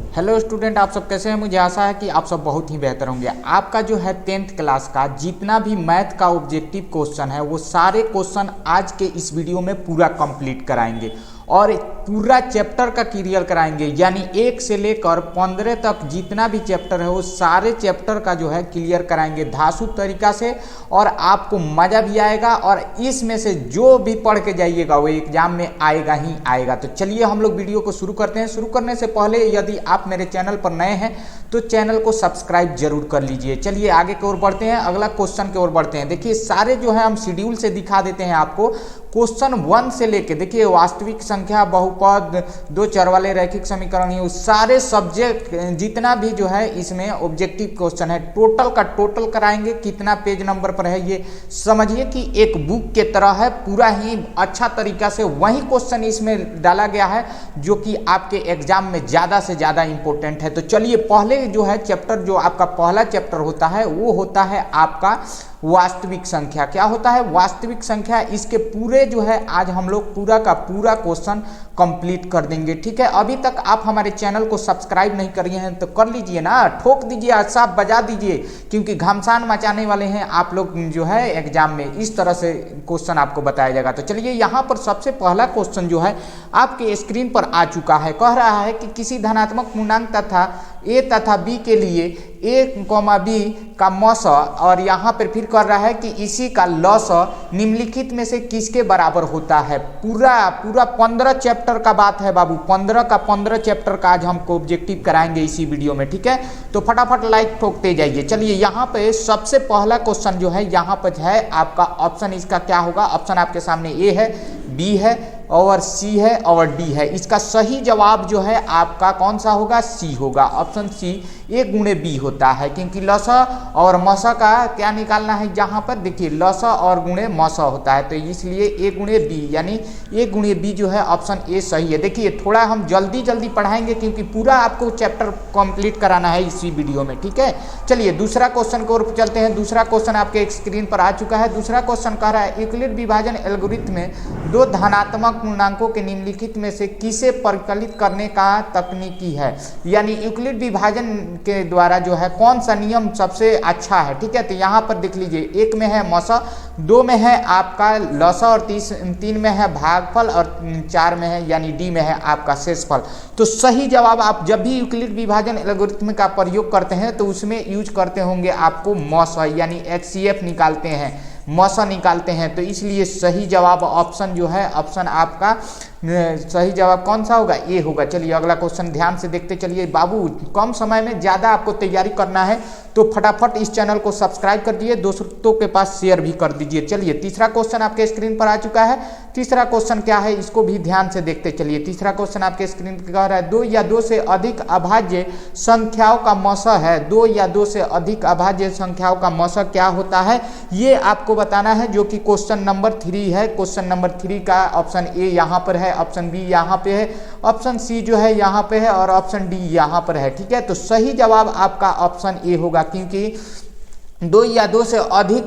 Hello student, आप सब कैसे हैं। मुझे आशा है कि आप सब बहुत ही बेहतर होंगे। आपका जो है 10th क्लास का जितना भी मैथ का ऑब्जेक्टिव क्वेश्चन है वो सारे क्वेश्चन आज के इस वीडियो में पूरा कंप्लीट कराएंगे और पूरा चैप्टर का क्लियर कराएंगे। यानी 1 से लेकर 15 तक जितना भी चैप्टर है वो सारे चैप्टर का जो है क्लियर कराएंगे धांसू तरीका से, और आपको मज़ा भी आएगा और इसमें से जो भी पढ़ के जाइएगा वो एग्जाम में आएगा ही आएगा। तो चलिए हम लोग वीडियो को शुरू करते हैं। शुरू करने से पहले यदि आप मेरे चैनल पर नए हैं तो चैनल को सब्सक्राइब जरूर कर लीजिए। चलिए आगे की ओर बढ़ते हैं, अगला क्वेश्चन की ओर बढ़ते हैं। देखिए सारे जो है हम शेड्यूल से दिखा देते हैं आपको। क्वेश्चन 1 से लेके देखिए वास्तविक संख्या, बहुपद, दो चर वाले रैखिक समीकरण, ये सारे सब्जेक्ट जितना भी जो है इसमें ऑब्जेक्टिव क्वेश्चन है टोटल का टोटल कराएंगे। कितना पेज नंबर पर है ये समझिए कि एक बुक के तरह है, पूरा ही अच्छा तरीका से वही क्वेश्चन इसमें डाला गया है जो कि आपके एग्जाम में ज़्यादा से ज़्यादा इंपॉर्टेंट है। तो चलिए पहले जो है चैप्टर, जो आपका पहला चैप्टर होता है वो होता है आपका वास्तविक संख्या। क्या होता है वास्तविक संख्या, इसके पूरे जो है आज हम लोग पूरा का पूरा क्वेश्चन कंप्लीट कर देंगे। ठीक है, अभी तक आप हमारे चैनल को सब्सक्राइब नहीं करिए हैं तो कर लीजिए ना, ठोक दीजिए, साफ बजा दीजिए, क्योंकि घमासान मचाने वाले हैं आप लोग जो है एग्जाम में। इस तरह से क्वेश्चन आपको बताया जाएगा। तो चलिए यहाँ पर सबसे पहला क्वेश्चन जो है आपके स्क्रीन पर आ चुका है। कह रहा है कि किसी धनात्मक पूर्णांक तथा ए तथा बी के लिए ए, बी का मौस, और यहाँ पर फिर कर रहा है कि इसी का लॉस निम्नलिखित में से किसके बराबर होता है। पूरा 15 चैप्टर का बात है बाबू, 15 चैप्टर का आज हमको ऑब्जेक्टिव कराएंगे इसी वीडियो में। ठीक है, तो फटाफट लाइक ठोकते जाइए। चलिए यहाँ पे सबसे पहला क्वेश्चन जो है यहाँ पर है आपका ऑप्शन, इसका क्या होगा। ऑप्शन आपके सामने ए है, बी है और सी है और डी है। इसका सही जवाब जो है आपका कौन सा होगा, सी होगा। ऑप्शन सी ए गुणे बी होता है, क्योंकि लसा और मसा का क्या निकालना है यहाँ पर। देखिए लसा और गुणे मसा होता है, तो इसलिए ए गुणे बी, यानी ए गुणे बी जो है ऑप्शन ए सही है। देखिए थोड़ा हम जल्दी पढ़ाएंगे क्योंकि पूरा आपको चैप्टर कंप्लीट कराना है इसी वीडियो में। ठीक है, चलिए दूसरा क्वेश्चन की ओर चलते हैं। दूसरा क्वेश्चन आपके स्क्रीन पर आ चुका है। दूसरा क्वेश्चन कह रहा है यूक्लिड विभाजन एल्गोरिथम में दो धनात्मक पूर्णांकों के निम्नलिखित में से किसे परिकलित करने का तकनीकी है। यानी यूक्लिड विभाजन के द्वारा जो है कौन सा नियम सबसे अच्छा है। ठीक है, तो यहाँ पर देख लीजिए, एक में है मौसा, 2 में है आपका लसा और 3 में है भागफल और 4 में है यानी डी में है आपका शेषफल। तो सही जवाब आप जब भी यूक्लिड विभाजन एल्गोरिथम का प्रयोग करते हैं तो उसमें यूज करते होंगे आपको मौसा, यानी HCF निकालते हैं, मौसा निकालते हैं। तो इसलिए सही जवाब ऑप्शन जो है, ऑप्शन आपका सही जवाब कौन सा होगा, ए होगा। चलिए अगला क्वेश्चन ध्यान से देखते चलिए बाबू, कम समय में ज़्यादा आपको तैयारी करना है तो फटाफट इस चैनल को सब्सक्राइब कर दिए, दोस्तों के पास शेयर भी कर दीजिए। चलिए तीसरा क्वेश्चन आपके स्क्रीन पर आ चुका है। तीसरा क्वेश्चन क्या है इसको भी ध्यान से देखते चलिए। तीसरा क्वेश्चन आपके स्क्रीन पर कह रहा है 2 या 2 से अधिक अभाज्य संख्याओं का मौसा है। 2 या 2 से अधिक अभाज्य संख्याओं का मौसा क्या होता है ये आपको बताना है, जो कि क्वेश्चन नंबर 3 है। क्वेश्चन नंबर 3 का ऑप्शन ए यहाँ पर है, ऑप्शन बी यहाँ पे है, ऑप्शन सी जो है यहाँ पे है और ऑप्शन डी यहाँ पर है। ठीक है, तो सही जवाब आपका ऑप्शन ए होगा, क्योंकि 2 या 2 से अधिक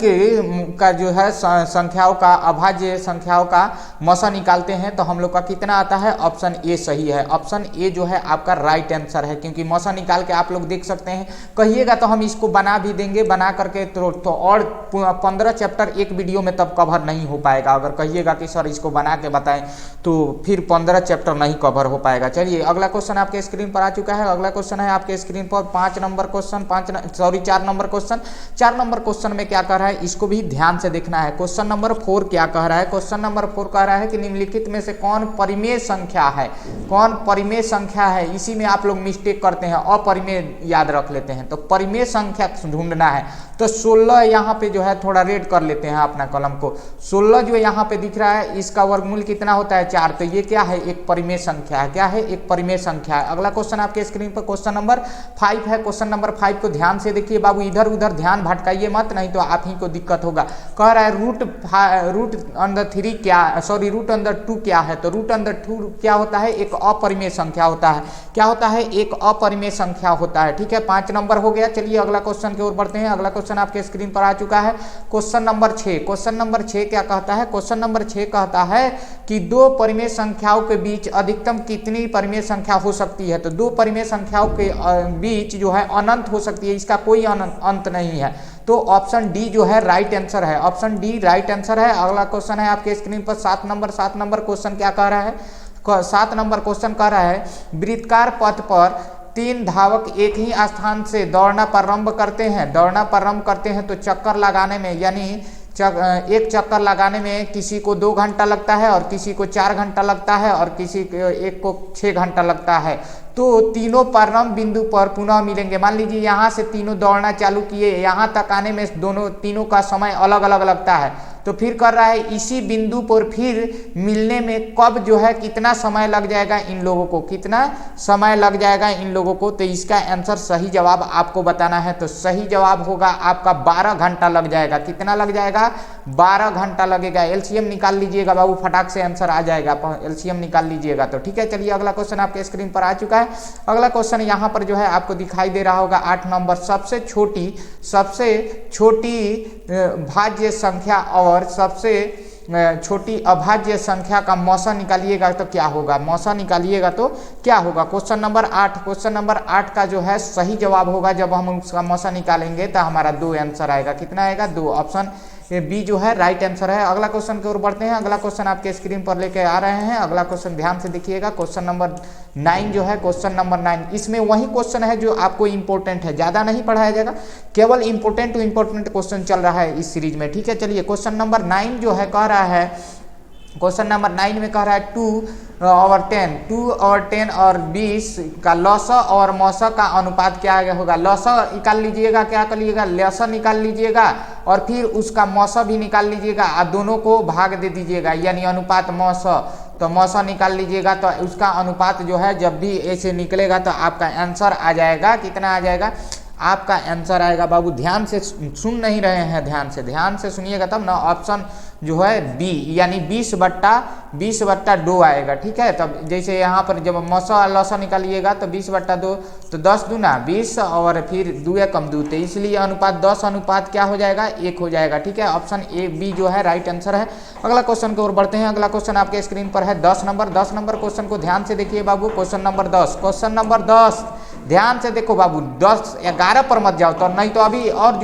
का जो है संख्याओं का, अभाज्य संख्याओं का मौसा निकालते हैं तो हम लोग का कितना आता है, ऑप्शन ए सही है। ऑप्शन ए जो है आपका राइट आंसर है, क्योंकि मौसा निकाल के आप लोग देख सकते हैं। कहिएगा तो हम इसको बना भी देंगे, बना करके तो और 15 चैप्टर एक वीडियो में तब कवर नहीं हो पाएगा। अगर कहिएगा कि सर इसको बना के बताएं तो फिर 15 चैप्टर नहीं कवर हो पाएगा। चलिए अगला क्वेश्चन आपके स्क्रीन पर आ चुका है। अगला क्वेश्चन है आपके स्क्रीन पर 4 नंबर क्वेश्चन। 4 नंबर क्वेश्चन में क्या कह रहा है इसको भी ध्यान से देखना है। क्वेश्चन नंबर 4 क्या कह रहा है, क्वेश्चन नंबर 4 कह रहा है कि निम्नलिखित में से कौन परिमेय संख्या है। कौन परिमेय संख्या है, इसी में आप लोग मिस्टेक करते हैं, अपरिमेय याद रख लेते हैं। तो परिमेय संख्या ढूंढना है तो 16 यहाँ पे जो है थोड़ा रेड कर लेते हैं अपना कलम को। 16 जो यहाँ पे दिख रहा है इसका वर्गमूल कितना होता है, 4। तो ये क्या है, एक परिमेय संख्या है। क्या है, एक परिमेय संख्या है। अगला क्वेश्चन आपके स्क्रीन पर क्वेश्चन नंबर 5 है। क्वेश्चन नंबर 5 को ध्यान से देखिए बाबू, इधर उधर ध्यान भटकाइए मत, नहीं तो आप ही को दिक्कत होगा। कह रहा है रूट अंडर 3 क्या, सॉरी रूट अंडर 2 क्या है। तो रूट अंडर 2 क्या होता है, एक अपरिमेय संख्या होता है। क्या होता है, एक अपरिमेय संख्या होता है। ठीक है, 5 नंबर हो गया। चलिए अगला क्वेश्चन की ओर बढ़ते हैं। अगला क्वेश्चन क्वेश्चन आपके स्क्रीन पर आ चुका है। क्वेश्चन नंबर 6, क्वेश्चन नंबर 6 क्या कहता है? क्वेश्चन नंबर 6 कहता है कि दो परिमेय संख्याओं के बीच अधिकतम कितनी परिमेय संख्या हो सकती है? तो दो परिमेय संख्याओं के बीच जो है अनंत हो सकती है, इसका कोई अंत नहीं है। तो ऑप्शन डी जो है राइट आंसर है, ऑप्शन डी राइट आंसर है। अगला क्वेश्चन है आपके स्क्रीन पर 7 नंबर क्वेश्चन क्या कह रहा है? 7 नंबर क्वेश्चन कह रहा है वृत्ताकार पथ पर 3 धावक एक ही स्थान से दौड़ना प्रारंभ करते हैं, तो चक्कर लगाने में यानी एक चक्कर लगाने में किसी को 2 घंटा लगता है और किसी को 4 घंटा लगता है और किसी को एक को 6 घंटा लगता है। तो तीनों प्रारंभ बिंदु पर पुनः मिलेंगे। मान लीजिए यहाँ से तीनों दौड़ना चालू किए, यहाँ तक आने में तीनों का समय अलग अलग लगता है, तो फिर कर रहा है इसी बिंदु पर फिर मिलने में कब जो है कितना समय लग जाएगा इन लोगों को, कितना समय लग जाएगा इन लोगों को। तो इसका आंसर सही जवाब आपको बताना है। तो सही जवाब होगा आपका 12 घंटा लग जाएगा। कितना लग जाएगा? 12 घंटा लगेगा। एलसीएम निकाल लीजिएगा बाबू, फटाक से आंसर आ जाएगा, एलसीएम निकाल लीजिएगा। तो ठीक है, चलिए अगला क्वेश्चन आपके स्क्रीन पर आ चुका है। अगला क्वेश्चन यहाँ पर जो है आपको दिखाई दे रहा होगा 8 नंबर, सबसे छोटी भाज्य संख्या और सबसे छोटी अभाज्य संख्या का मौसा निकालिएगा तो क्या होगा? क्वेश्चन नंबर 8 का जो है सही जवाब होगा, जब हम उसका मौसा निकालेंगे तो हमारा 2 आंसर आएगा। कितना आएगा? 2। ऑप्शन बी जो है राइट आंसर है। अगला क्वेश्चन की ओर बढ़ते हैं। अगला क्वेश्चन आपके स्क्रीन पर लेके आ रहे हैं। अगला क्वेश्चन ध्यान से देखिएगा, क्वेश्चन नंबर 9 जो है, क्वेश्चन नंबर 9 इसमें वही क्वेश्चन है जो आपको इंपॉर्टेंट है, ज्यादा नहीं पढ़ाया जाएगा, केवल इंपॉर्टेंट क्वेश्चन चल रहा है इस सीरीज में। ठीक है, चलिए क्वेश्चन नंबर 9 जो है कह रहा है, क्वेश्चन नंबर 9 में कह रहा है 2 और 10 और 20 का लौसा और मौसा का अनुपात क्या होगा? लौसा निकाल लीजिएगा, क्या कर लीजिएगा? लौसा निकाल लीजिएगा और फिर उसका मौसा भी निकाल लीजिएगा और दोनों को भाग दे दीजिएगा, यानी अनुपात मौसा। तो मौसा निकाल लीजिएगा तो उसका अनुपात जो है जब भी ऐसे निकलेगा तो आपका आंसर आ जाएगा। कितना आ जाएगा? आपका आंसर आएगा बाबू, ध्यान से सुन नहीं रहे हैं, ध्यान से सुनिएगा तब ना। ऑप्शन जो है बी यानी 20/2 आएगा। ठीक है, तब जैसे यहाँ पर जब मौसा लौसा निकालिएगा तो 20/2 तो 10 दूना 20 और फिर 2 एकम 2, तो इसलिए अनुपात 10 अनुपात क्या हो जाएगा? 1 हो जाएगा। ठीक है, ऑप्शन ए बी जो है राइट आंसर है। अगला क्वेश्चन की ओर बढ़ते हैं। अगला क्वेश्चन आपके स्क्रीन पर है 10 नंबर क्वेश्चन को ध्यान से देखिए बाबू। क्वेश्चन नंबर 10 ध्यान से देखो बाबू, 10 11 पर मत जाओ, तो नहीं तो अभी और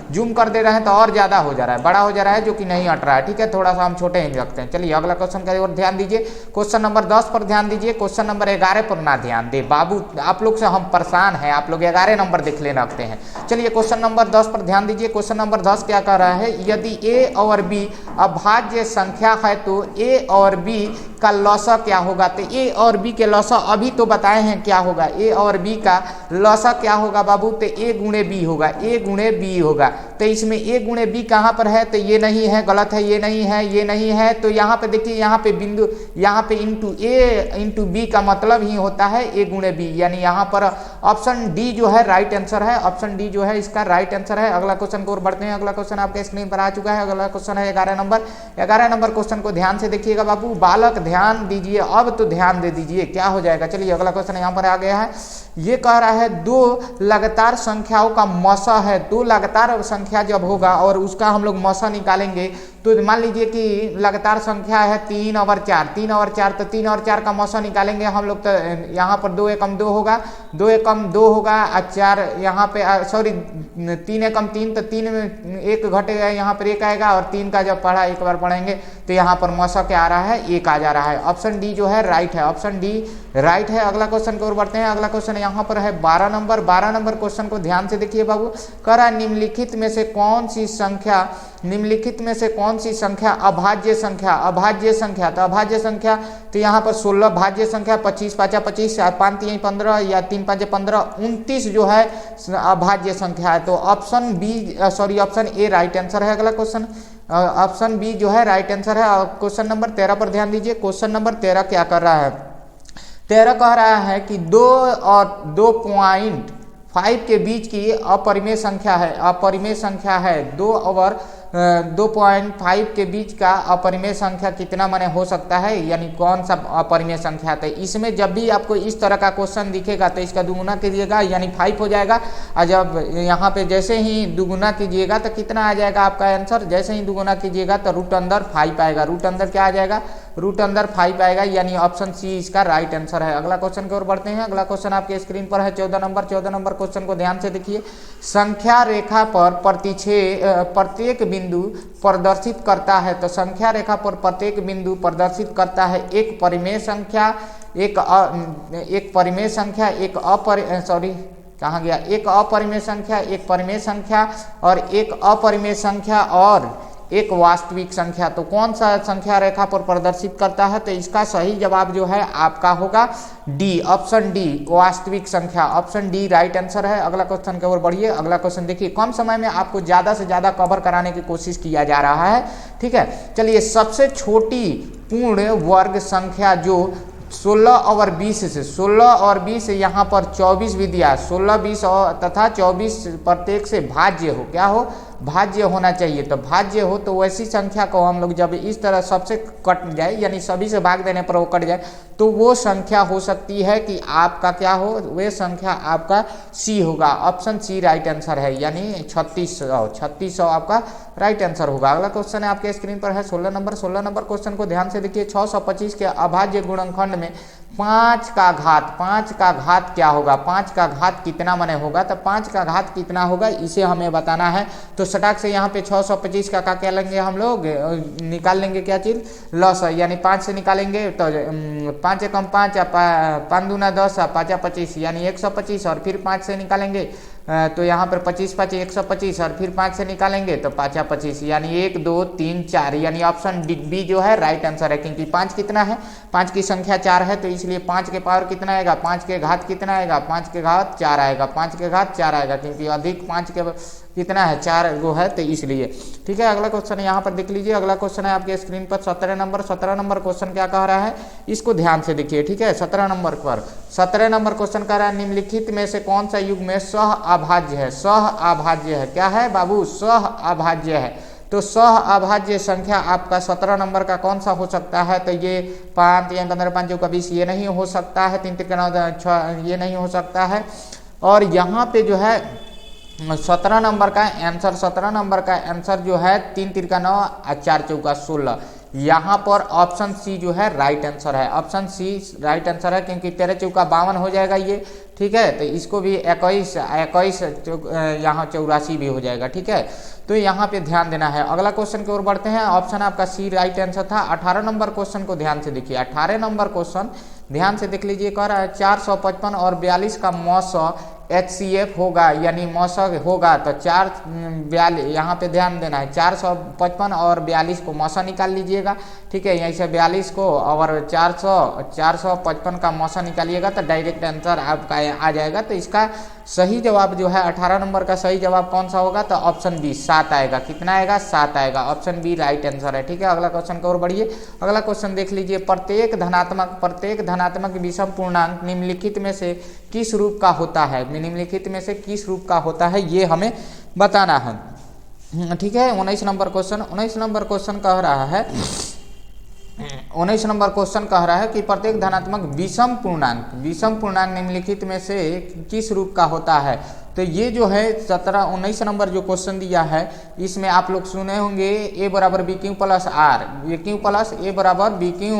जूम कर दे रहे हैं तो और ज्यादा हो जा रहा है, बड़ा हो जा रहा है, जो कि नहीं हट रहा है। ठीक है, थोड़ा सा हम छोटे ही रखते हैं। चलिए अगला क्वेश्चन की ओर ध्यान दीजिए। क्वेश्चन नंबर 10 पर ध्यान दीजिए, क्वेश्चन नंबर 11 पर ना ध्यान दे बाबू, आप लोग से हम परेशान हैं, आप लोग 11 नंबर देख लेना रखते हैं। चलिए क्वेश्चन नंबर 10 पर ध्यान दीजिए। क्वेश्चन नंबर 10 क्या कह रहा है? यदि ए और बी अभाज्य संख्या है तो ए और बी का लौसा क्या होगा? तो ए और बी के लौसा अभी तो बताए हैं क्या होगा। ए और बी का लौसा क्या होगा बाबू? तो ए गुणे बी होगा। तो इसमें ए गुणे बी कहाँ पर है? तो ये नहीं है, गलत है, ये नहीं है। तो यहाँ पे देखिए, यहाँ पे बिंदु, यहाँ पे इंटू ए इंटू बी का मतलब ही होता है ए गुणे बी, यानी यहाँ पर ऑप्शन डी जो है राइट आंसर है। ऑप्शन डी जो है इसका राइट आंसर है। अगला क्वेश्चन को और बढ़ते हैं। अगला क्वेश्चन आपके स्क्रीन पर आ चुका है। अगला क्वेश्चन है 11 नंबर क्वेश्चन को ध्यान से देखिएगा बाबू, बालक ध्यान दीजिए, अब तो ध्यान दे दीजिए, क्या हो जाएगा? चलिए अगला क्वेश्चन यहाँ पर आ गया है। ये कह रहा है 2 लगातार संख्याओं का मौसा है। 2 लगातार संख्या जब होगा और उसका हम लोग मौसा निकालेंगे तो मान लीजिए कि लगातार संख्या है 3 और 4, तो 3 और 4 का मौसा निकालेंगे हम लोग, तो यहाँ पर 2 एकम 2 होगा, 2 एकम 2 होगा और 4 यहाँ पे 3 एकम 3, तो 3 में 1 घटेगा, यहाँ पर 1 आएगा और 3 का जब पढ़ा एक बार पढ़ेंगे तो यहाँ पर मौसा क्या आ रहा है? 1 आ जा रहा है। ऑप्शन डी जो है राइट है, ऑप्शन डी राइट है। अगला क्वेश्चन की ओर बढ़ते हैं। अगला क्वेश्चन यहाँ पर है 12 नंबर क्वेश्चन को ध्यान से देखिए बाबू। कह रहा है निम्नलिखित में से कौन सी संख्या अभाज्य संख्या, तो अभाज्य संख्या तो यहाँ पर 16 भाज्य संख्या, 25 5 25, 5 3 15 या 3 5 15, 29 जो है अभाज्य संख्या है। तो ऑप्शन ए राइट आंसर है। अगला क्वेश्चन ऑप्शन बी जो है राइट आंसर है। क्वेश्चन नंबर 13 पर ध्यान दीजिए। क्वेश्चन नंबर 13 क्या कर रहा है? 13 कह रहा है कि 2 और 2.5 के बीच की अपरिमेय संख्या है। 2 और 2.5 के बीच का अपरिमेय संख्या कितना माने हो सकता है, यानी कौन सा अपरिमेय संख्या है। इसमें जब भी आपको इस तरह का क्वेश्चन दिखेगा तो इसका दुगुना कीजिएगा यानी 5 हो जाएगा, और जब यहाँ पे जैसे ही दुगुना कीजिएगा तो कितना आ जाएगा आपका आंसर, जैसे ही दुगुना कीजिएगा तो रूट अंदर 5 आएगा, रूट अंदर क्या आ जाएगा, रूट अंदर 5 आएगा, यानी ऑप्शन सी इसका राइट आंसर है। अगला क्वेश्चन की ओर बढ़ते हैं। अगला क्वेश्चन आपके स्क्रीन पर है 14 नंबर क्वेश्चन को ध्यान से देखिए। संख्या रेखा पर प्रत्येक बिंदु प्रदर्शित करता है, तो संख्या रेखा पर प्रत्येक बिंदु प्रदर्शित करता है एक परिमेय संख्या, एक परिमेय संख्या, एक अपरिमेय संख्या, एक परिमेय संख्या और एक अपरिमेय संख्या और एक वास्तविक संख्या। तो कौन सा संख्या रेखा पर प्रदर्शित करता है, तो इसका सही जवाब जो है आपका होगा डी, ऑप्शन डी, वास्तविक संख्या, ऑप्शन डी राइट आंसर है। अगला क्वेश्चन की ओर बढ़िए। अगला क्वेश्चन देखिए, कम समय में आपको ज्यादा से ज्यादा कवर कराने की कोशिश किया जा रहा है, ठीक है। चलिए, सबसे छोटी पूर्ण वर्ग संख्या जो 16 और 20 से 16 और 20 यहाँ पर 24 भी दिया, 16, 20 और तथा 24 प्रत्येक से भाज्य हो, क्या हो, भाज्य होना चाहिए। तो भाज्य हो तो वैसी संख्या को हम लोग जब इस तरह सबसे कट जाए, यानी सभी से भाग देने पर वो कट जाए, तो वो संख्या हो सकती है कि आपका क्या हो, वे संख्या आपका सी होगा, ऑप्शन सी राइट आंसर है, यानी 3600 आपका राइट आंसर होगा। अगला क्वेश्चन है आपके स्क्रीन पर है 16 नंबर क्वेश्चन को ध्यान से देखिए। 625 के अभाज्य गुणनखंड में 5 का घात क्या होगा, 5 का घात कितना माने होगा, तो 5 का घात कितना होगा इसे हमें बताना है। तो सटाक से यहाँ पे 625 का क्या लेंगे हम लोग, निकाल लेंगे क्या चीज, लॉस, यानी 5 से निकालेंगे तो 5 एकम 5, 5 दूना 10, 5 25, यानी 125, और फिर 5 से निकालेंगे तो यहाँ पर 25 5 125, और फिर 5 से निकालेंगे तो 5 25, यानी 1 2 3 4, यानी ऑप्शन बी जो है राइट आंसर है। क्योंकि 5 कितना है, 5 की संख्या 4 है, तो इसलिए 5 के पावर कितना आएगा, 5 के घात कितना आएगा, 5 के घात 4 आएगा, 5 के घात 4 आएगा, क्योंकि अधिक 5 के कितना है 4 वो है, तो इसलिए, ठीक है। अगला क्वेश्चन यहाँ पर देख लीजिए। अगला क्वेश्चन है आपके स्क्रीन पर 17 नंबर क्वेश्चन क्या कह रहा है, इसको ध्यान से देखिए, ठीक है। 17 नंबर क्वेश्चन कह रहा है, निम्नलिखित में से कौन सा युग में सह अभाज्य है, सह अभाज्य है, क्या है बाबू, सह अभाज्य है। तो सह अभाज्य संख्या आपका 17 नंबर का कौन सा हो सकता है, तो ये 5 या 15 5 जो 20 ये नहीं हो सकता है, 3 3 9 6 ये नहीं हो सकता है। और यहाँ पे जो है 17 नंबर का आंसर जो है 3 3 9 और 4 चौका 16, यहाँ पर ऑप्शन सी जो है राइट आंसर है, ऑप्शन सी राइट आंसर है, क्योंकि 13 चौका 52 हो जाएगा ये, ठीक है। तो इसको भी 21 यहाँ 84 भी हो जाएगा, ठीक है। तो यहाँ पे ध्यान देना है। अगला क्वेश्चन की ओर बढ़ते हैं। ऑप्शन आपका सी राइट आंसर था। 18 नंबर क्वेश्चन को ध्यान से देखिए। 18 नंबर क्वेश्चन ध्यान से देख लीजिए, कह रहा है 455 और 42 का मौसा HCF होगा, यानी मौसा होगा, तो 42 यहाँ पे ध्यान देना है, 455 और 42 को मौसा निकाल लीजिएगा, ठीक है। यहीं से 42 को और 455 का मौसा निकालिएगा तो डायरेक्ट आंसर आपका आ जाएगा। तो इसका सही जवाब जो है 18 नंबर का सही जवाब कौन सा होगा, तो ऑप्शन बी 7 आएगा, कितना आएगा 7 आएगा, ऑप्शन बी राइट आंसर है, ठीक है। अगला क्वेश्चन की ओर बढ़िए। अगला क्वेश्चन देख लीजिए। प्रत्येक धनात्मक विषम पूर्णांक निम्नलिखित में से किस रूप का होता है, निम्नलिखित में से किस रूप का होता है ये हमें बताना है, ठीक है। 19 नंबर क्वेश्चन कह रहा है 19 नंबर क्वेश्चन कह रहा है कि प्रत्येक धनात्मक विषम पूर्णांक निम्नलिखित में से किस रूप का होता है। तो ये जो है 19 नंबर जो क्वेश्चन दिया है, इसमें आप लोग सुने होंगे ए बराबर बी क्यू प्लस आर, ये क्यू प्लस ए बराबर बी क्यू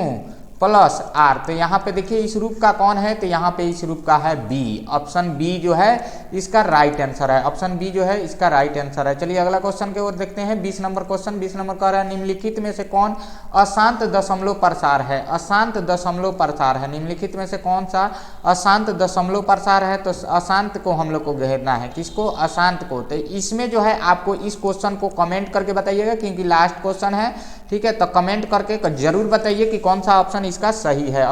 प्लस आर। तो यहाँ पे देखिए इस रूप का कौन है, तो यहाँ पे इस रूप का है बी, ऑप्शन बी जो है इसका राइट आंसर है, ऑप्शन बी जो है इसका राइट आंसर है। चलिए अगला क्वेश्चन की ओर देखते हैं। 20 नंबर क्वेश्चन कह रहा है निम्नलिखित में से कौन अशांत दशमलव प्रसार है, अशांत दशमलव प्रसार है, निम्नलिखित में से कौन सा अशांत दशमलव प्रसार है। तो अशांत को हम लोग को घेरना है, किसको, अशांत को। तो इसमें जो है आपको इस क्वेश्चन को कमेंट करके बताइएगा, क्योंकि लास्ट क्वेश्चन है, ठीक है। तो कमेंट करके जरूर बताइए कि कौन सा ऑप्शन इसका सही है।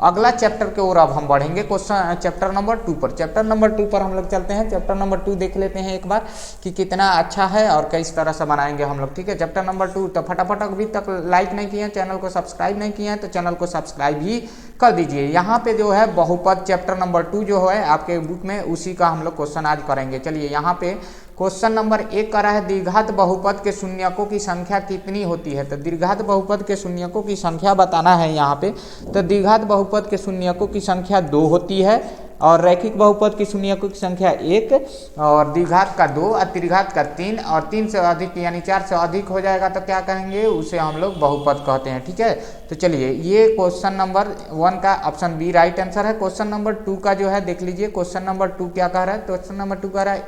अगला चैप्टर के ओर अब हम बढ़ेंगे क्वेश्चन चैप्टर नंबर 2 पर। चैप्टर नंबर 2 पर हम लोग चलते हैं। चैप्टर नंबर 2 देख लेते हैं एक बार कि कितना अच्छा है और किस तरह से बनाएंगे हम लोग, ठीक है। चैप्टर नंबर 2 तो फटाफट अभी तक लाइक नहीं किए हैं, चैनल को सब्सक्राइब नहीं किए हैं तो चैनल को सब्सक्राइब ही कर दीजिए। यहाँ पे जो है बहुपद चैप्टर नंबर 2 जो है आपके बुक में, उसी का हम लोग क्वेश्चन आज करेंगे। चलिए यहाँ पे क्वेश्चन नंबर 1 कर रहा है, द्विघात बहुपद के शून्यकों की संख्या कितनी होती है। तो द्विघात बहुपद के शून्यकों की संख्या बताना है यहाँ पे। तो द्विघात बहुपद के शून्यकों की संख्या 2 होती है, और रैखिक बहुपद की शून्यकों की संख्या 1, और द्विघात का 2 और त्रिघात का 3, और 3 से अधिक यानी 4 से अधिक हो जाएगा तो क्या कहेंगे, उसे हम लोग बहुपद कहते हैं। ठीक है, तो चलिए ये क्वेश्चन नंबर 1 का ऑप्शन बी राइट आंसर है। क्वेश्चन नंबर 2 का जो है देख लीजिए, क्वेश्चन नंबर 2 क्या कह रहा है। क्वेश्चन नंबर 2 कह रहा है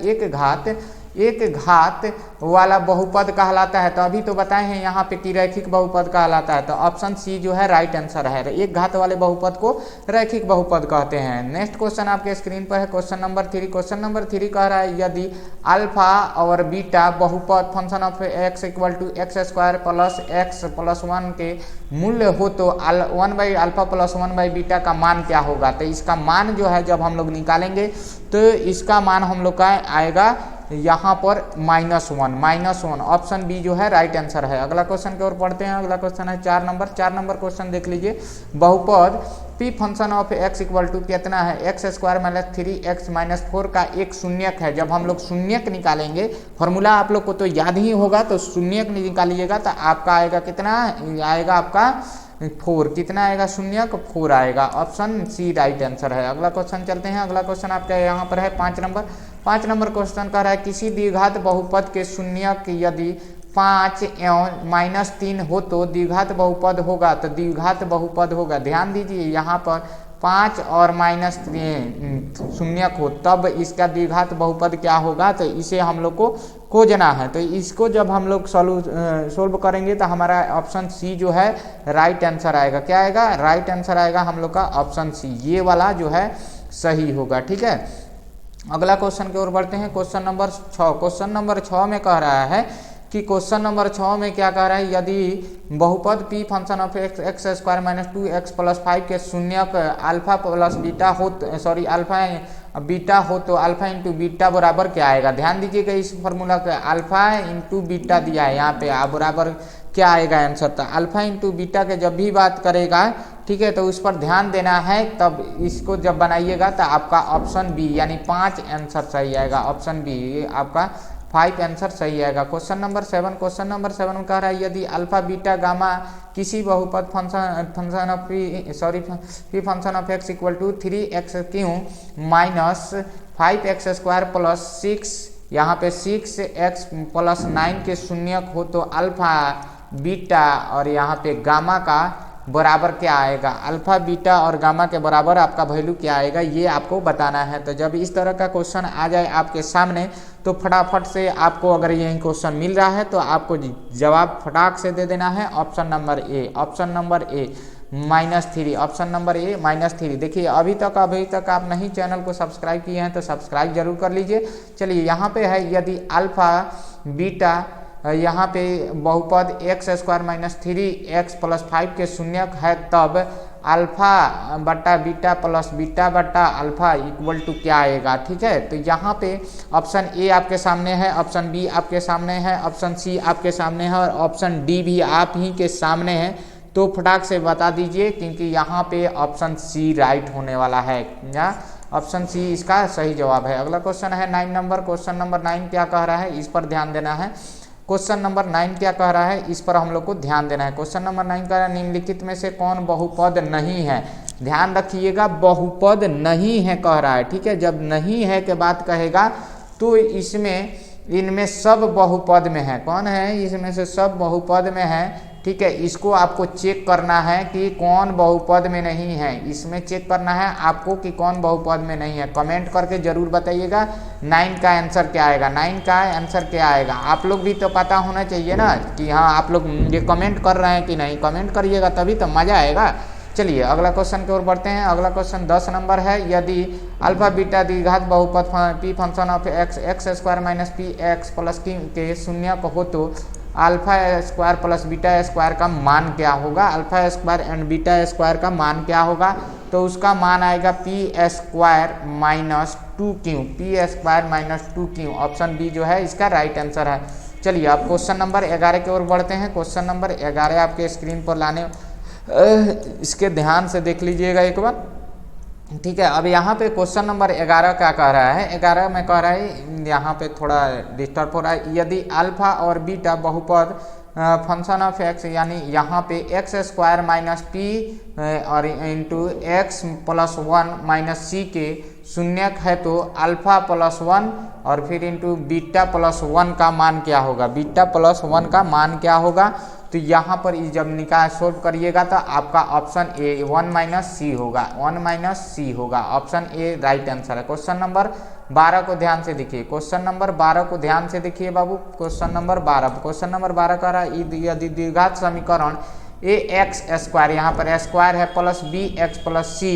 एक घात वाला बहुपद कहलाता है। तो अभी तो बताए हैं यहाँ पे कि रैखिक बहुपद कहलाता है, तो ऑप्शन सी जो है राइट आंसर है। एक घात वाले बहुपद को रैखिक बहुपद कहते हैं। नेक्स्ट क्वेश्चन आपके स्क्रीन पर है क्वेश्चन नंबर 3। क्वेश्चन नंबर 3 कह रहा है, यदि अल्फा और बीटा बहुपद function of x equal to x square plus x plus 1 के मूल्य हो तो 1/α प्लस 1/बीटा का मान क्या होगा। तो इसका मान जो है जब हम लोग निकालेंगे तो इसका मान हम लोग का आएगा यहाँ पर -1 ऑप्शन बी जो है राइट आंसर है। अगला क्वेश्चन की ओर पढ़ते हैं। अगला क्वेश्चन है 4 नंबर क्वेश्चन देख लीजिए। बहुपद p function of x equal to कितना है, x square minus 3x minus 4 का एक शून्यक है। जब हम लोग शून्यक निकालेंगे, फॉर्मूला आप लोग को तो याद ही होगा, तो शून्यक निकालिएगा तो आपका आएगा कितना, आएगा आपका 4। कितना आएगा शून्यक, 4 आएगा। ऑप्शन सी राइट आंसर है। अगला क्वेश्चन चलते हैं। अगला क्वेश्चन आपका यहाँ पर है 5 नंबर क्वेश्चन कह रहा है, किसी द्विघात बहुपद के शून्यक यदि 5 एवं -3 हो तो द्विघात बहुपद होगा। तो द्विघात बहुपद होगा, ध्यान दीजिए यहाँ पर 5 और -3 शून्यक हो तब इसका द्विघात बहुपद क्या होगा, तो इसे हम लोग को खोजना है। तो इसको जब हम लोग सोल्व करेंगे तो हमारा ऑप्शन सी जो है राइट आंसर आएगा। क्या आएगा, राइट आंसर आएगा हम लोग का ऑप्शन सी, ये वाला जो है सही होगा। ठीक है, अगला क्वेश्चन की ओर बढ़ते हैं। Question number 6। क्वेश्चन नंबर 6 में कह रहा है कि क्वेश्चन नंबर 6 में क्या कह रहा है, यदि बहुपद p function of x square minus 2x plus 5 के शून्यक अल्फा प्लस बीटा हो, सॉरी अल्फा बीटा हो तो अल्फा इंटू बीटा बराबर क्या आएगा। ध्यान दीजिएगा इस फॉर्मूला का, अल्फा इंटू बीटा दिया है यहाँ पे, आप बराबर क्या आएगा आंसर। तो अल्फा इंटू बीटा के जब भी बात करेगा, ठीक है, तो उस पर ध्यान देना है। तब इसको जब बनाइएगा तो आपका ऑप्शन बी यानी 5 आंसर सही आएगा। ऑप्शन बी आपका 5 आंसर सही आएगा। क्वेश्चन नंबर 7 में कह रहा है, यदि अल्फा बीटा गामा किसी बहुपद function of p function of x equal to 3x³ minus 5x square plus 6, यहाँ पे 6x प्लस 9 के शून्यक हो तो अल्फा बीटा और यहाँ पे गामा का बराबर क्या आएगा। अल्फा बीटा और गामा के बराबर आपका वैल्यू क्या आएगा, ये आपको बताना है। तो जब इस तरह का क्वेश्चन आ जाए आपके सामने तो फटाफट से आपको, अगर यही क्वेश्चन मिल रहा है तो आपको जवाब फटाक से दे देना है option number A. Option number A -3, option number A -3। देखिए अभी तक आप नहीं चैनल को सब्सक्राइब किए हैं तो सब्सक्राइब जरूर कर लीजिए। चलिए यहाँ पे है, यदि अल्फा बीटा यहाँ पे बहुपद x square minus 3x plus 5 के शून्यक है तब अल्फा बट्टा बीटा प्लस बीटा बट्टा अल्फा इक्वल टू क्या आएगा। ठीक है, तो यहाँ पे ऑप्शन ए आपके सामने है, ऑप्शन बी आपके सामने है, ऑप्शन सी आपके सामने है और ऑप्शन डी भी आप ही के सामने है। तो फटाक से बता दीजिए, क्योंकि यहाँ पे ऑप्शन सी राइट होने वाला है, या ऑप्शन सी इसका सही जवाब है। अगला क्वेश्चन है 9 नंबर। क्वेश्चन नंबर 9 क्या कह रहा है, इस पर ध्यान देना है। क्वेश्चन नंबर 9 क्या कह रहा है, इस पर हम लोग को ध्यान देना है। क्वेश्चन नंबर 9 कह रहा है, निम्नलिखित में से कौन बहुपद नहीं है। ध्यान रखिएगा, बहुपद नहीं है कह रहा है। ठीक है, जब नहीं है के बात कहेगा तो इनमें सब बहुपद में है। कौन है, इसमें से सब बहुपद में है। ठीक है, इसको आपको चेक करना है कि कौन बहुपद में नहीं है। इसमें चेक करना है आपको कि कौन बहुपद में नहीं है। कमेंट करके जरूर बताइएगा 9 का आंसर क्या आएगा। 9 का आंसर क्या आएगा, आप लोग भी तो पता होना चाहिए ना कि हाँ आप लोग ये कमेंट कर रहे हैं कि नहीं। कमेंट करिएगा तभी तो मज़ा आएगा। चलिए अगला क्वेश्चन की ओर बढ़ते हैं। अगला क्वेश्चन 10 नंबर है, यदि अल्फा बीटा द्विघात बहुपद p function of x square minus px plus के शून्यक हो तो alpha square plus beta square का मान क्या होगा। Alpha square and beta square का मान क्या होगा, तो उसका मान आएगा p square minus 2q, p square minus 2q। Option B जो है इसका राइट आंसर है। चलिए अब क्वेश्चन नंबर 11 की ओर बढ़ते हैं। क्वेश्चन नंबर 11 आपके स्क्रीन पर इसके ध्यान से देख लीजिएगा एक बार, ठीक है। अब यहाँ पे क्वेश्चन नंबर 11 क्या कह रहा है, 11 में कह रहा है, यहाँ पे थोड़ा डिस्टर्ब हो रहा है, यदि अल्फा और बीटा बहुपद फंक्शन ऑफ एक्स, यानी यहाँ पे एक्स स्क्वायर माइनस पी और इंटू एक्स प्लस 1 माइनस सी के शून्यक है तो अल्फा प्लस 1 और फिर इंटू बीटा प्लस 1 का मान क्या होगा, बीटा प्लस 1 का मान क्या होगा। तो यहाँ पर जब निकाल सोल्व करिएगा तो आपका ऑप्शन ए 1 माइनस सी होगा, 1 माइनस सी होगा, ऑप्शन ए राइट आंसर है। क्वेश्चन नंबर 12 को ध्यान से देखिए, क्वेश्चन नंबर 12 को ध्यान से देखिए बाबू, क्वेश्चन नंबर 12 कह रहा है यदि द्विघात समीकरण ए एक्स स्क्वायर, यहाँ पर स्क्वायर है, प्लस बी एक्स प्लस सी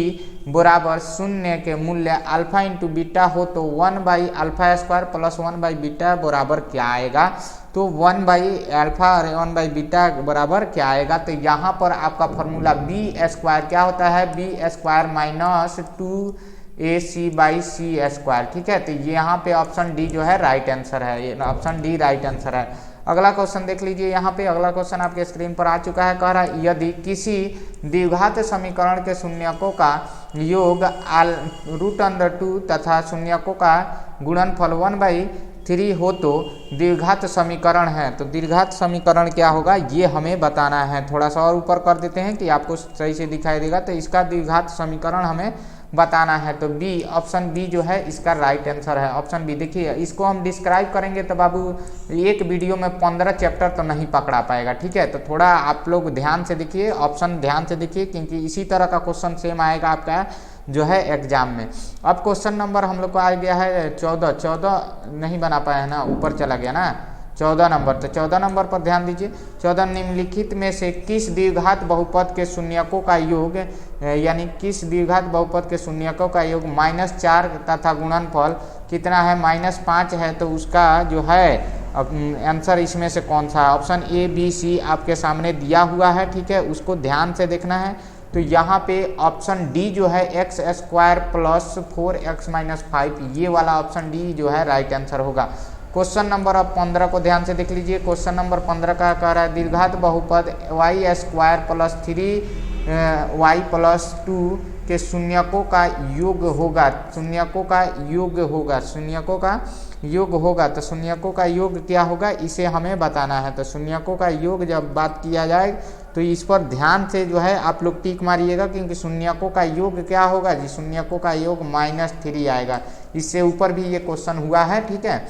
बराबर शून्य के मूल्य अल्फा इंटू बीटा हो तो 1 by alpha square plus 1 by beta बराबर क्या आएगा। तो 1 बाई अल्फा और 1 बाई बीटा बराबर क्या आएगा। तो यहाँ पर आपका फॉर्मूला बी स्क्वायर क्या होता है, B square minus 2ac by C square, ठीक है। तो ये यहाँ पे ऑप्शन डी जो है राइट आंसर है, ये ऑप्शन डी राइट आंसर है। अगला क्वेश्चन देख लीजिए, यहाँ पे अगला क्वेश्चन आपके स्क्रीन पर आ चुका है, कह रहा है यदि किसी द्विघात समीकरण के शून्यकों का योग √2 तथा शून्यकों का गुणनफल 1/3 हो तो द्विघात समीकरण है। तो द्विघात समीकरण क्या होगा ये हमें बताना है। थोड़ा सा और ऊपर कर देते हैं कि आपको सही से दिखाई देगा। तो इसका द्विघात समीकरण हमें बताना है। तो बी, ऑप्शन बी जो है इसका राइट आंसर है, ऑप्शन बी। देखिए इसको हम डिस्क्राइब करेंगे तो बाबू एक वीडियो में 15 चैप्टर तो नहीं पकड़ा पाएगा, ठीक है। तो थोड़ा आप लोग ध्यान से देखिए, ऑप्शन ध्यान से देखिए, क्योंकि इसी तरह का क्वेश्चन सेम आएगा आपका जो है एग्जाम में। अब क्वेश्चन नंबर हम लोग को आ गया है 14 नहीं बना पाया है ना, ऊपर चला गया ना 14 नंबर। तो 14 नंबर पर ध्यान दीजिए, 14 निम्नलिखित में से किस द्विघात बहुपद के शून्यकों का योग, यानी किस द्विघात बहुपद के शून्यकों का योग -4 तथा गुणनफल कितना है -5 है। तो उसका जो है आंसर इसमें से कौन सा है। ऑप्शन ए बी सी आपके सामने दिया हुआ है, ठीक है, उसको ध्यान से देखना है। तो यहाँ पे ऑप्शन डी जो है एक्स स्क्वायर प्लस 4x - 5, ये वाला ऑप्शन डी जो है राइट आंसर होगा। क्वेश्चन नंबर 15 को ध्यान से देख लीजिए, क्वेश्चन नंबर 15 का कह रहा है द्विघात बहुपद y² + 3y + 2 के शून्यकों का योग होगा, शून्यकों का योग होगा, शून्यकों का योग होगा। तो शून्यकों का योग क्या होगा इसे हमें बताना है। तो शून्यकों का योग जब बात किया जाए तो इस पर ध्यान से जो है आप लोग टिक मारिएगा, क्योंकि शून्यकों का योग क्या होगा जी, शून्यकों का योग -3 आएगा। इससे ऊपर भी ये क्वेश्चन हुआ है, ठीक है।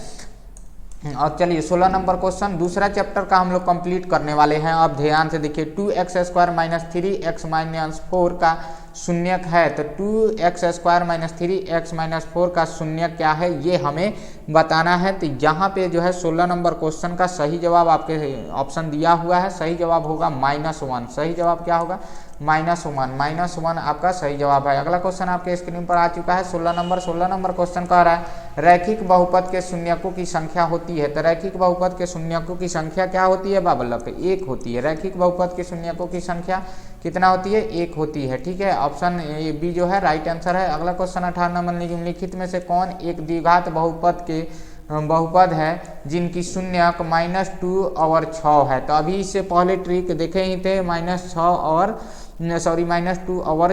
और चलिए 16 नंबर क्वेश्चन दूसरा चैप्टर का हम लोग कंप्लीट करने वाले हैं। अब ध्यान से देखिए, 2x² - 3x - 4 का शून्यक है। तो 2x² - 3x - 4 का शून्यक क्या है ये हमें बताना है। तो यहाँ पे जो है 16 नंबर क्वेश्चन का सही जवाब आपके ऑप्शन दिया हुआ है, सही जवाब होगा -1। सही जवाब क्या होगा -1 आपका सही जवाब है। अगला क्वेश्चन आपके स्क्रीन पर आ चुका है 16 नंबर क्वेश्चन कह रहा है रैखिक बहुपद के शून्यकों की संख्या होती है। तो रैखिक बहुपद के शून्यकों की संख्या क्या होती है बाबा, 1 होती है। रैखिक बहुपद के शून्यकों की संख्या कितना होती है, 1 होती है, ठीक है। ऑप्शन बी जो है राइट आंसर है। अगला क्वेश्चन 18 नंबर, निम्नलिखित में से कौन एक द्विघात बहुपद है जिनकी शून्यक -2 और 6 है। तो अभी इससे पहले ट्रिक देखे ही थे, -2 और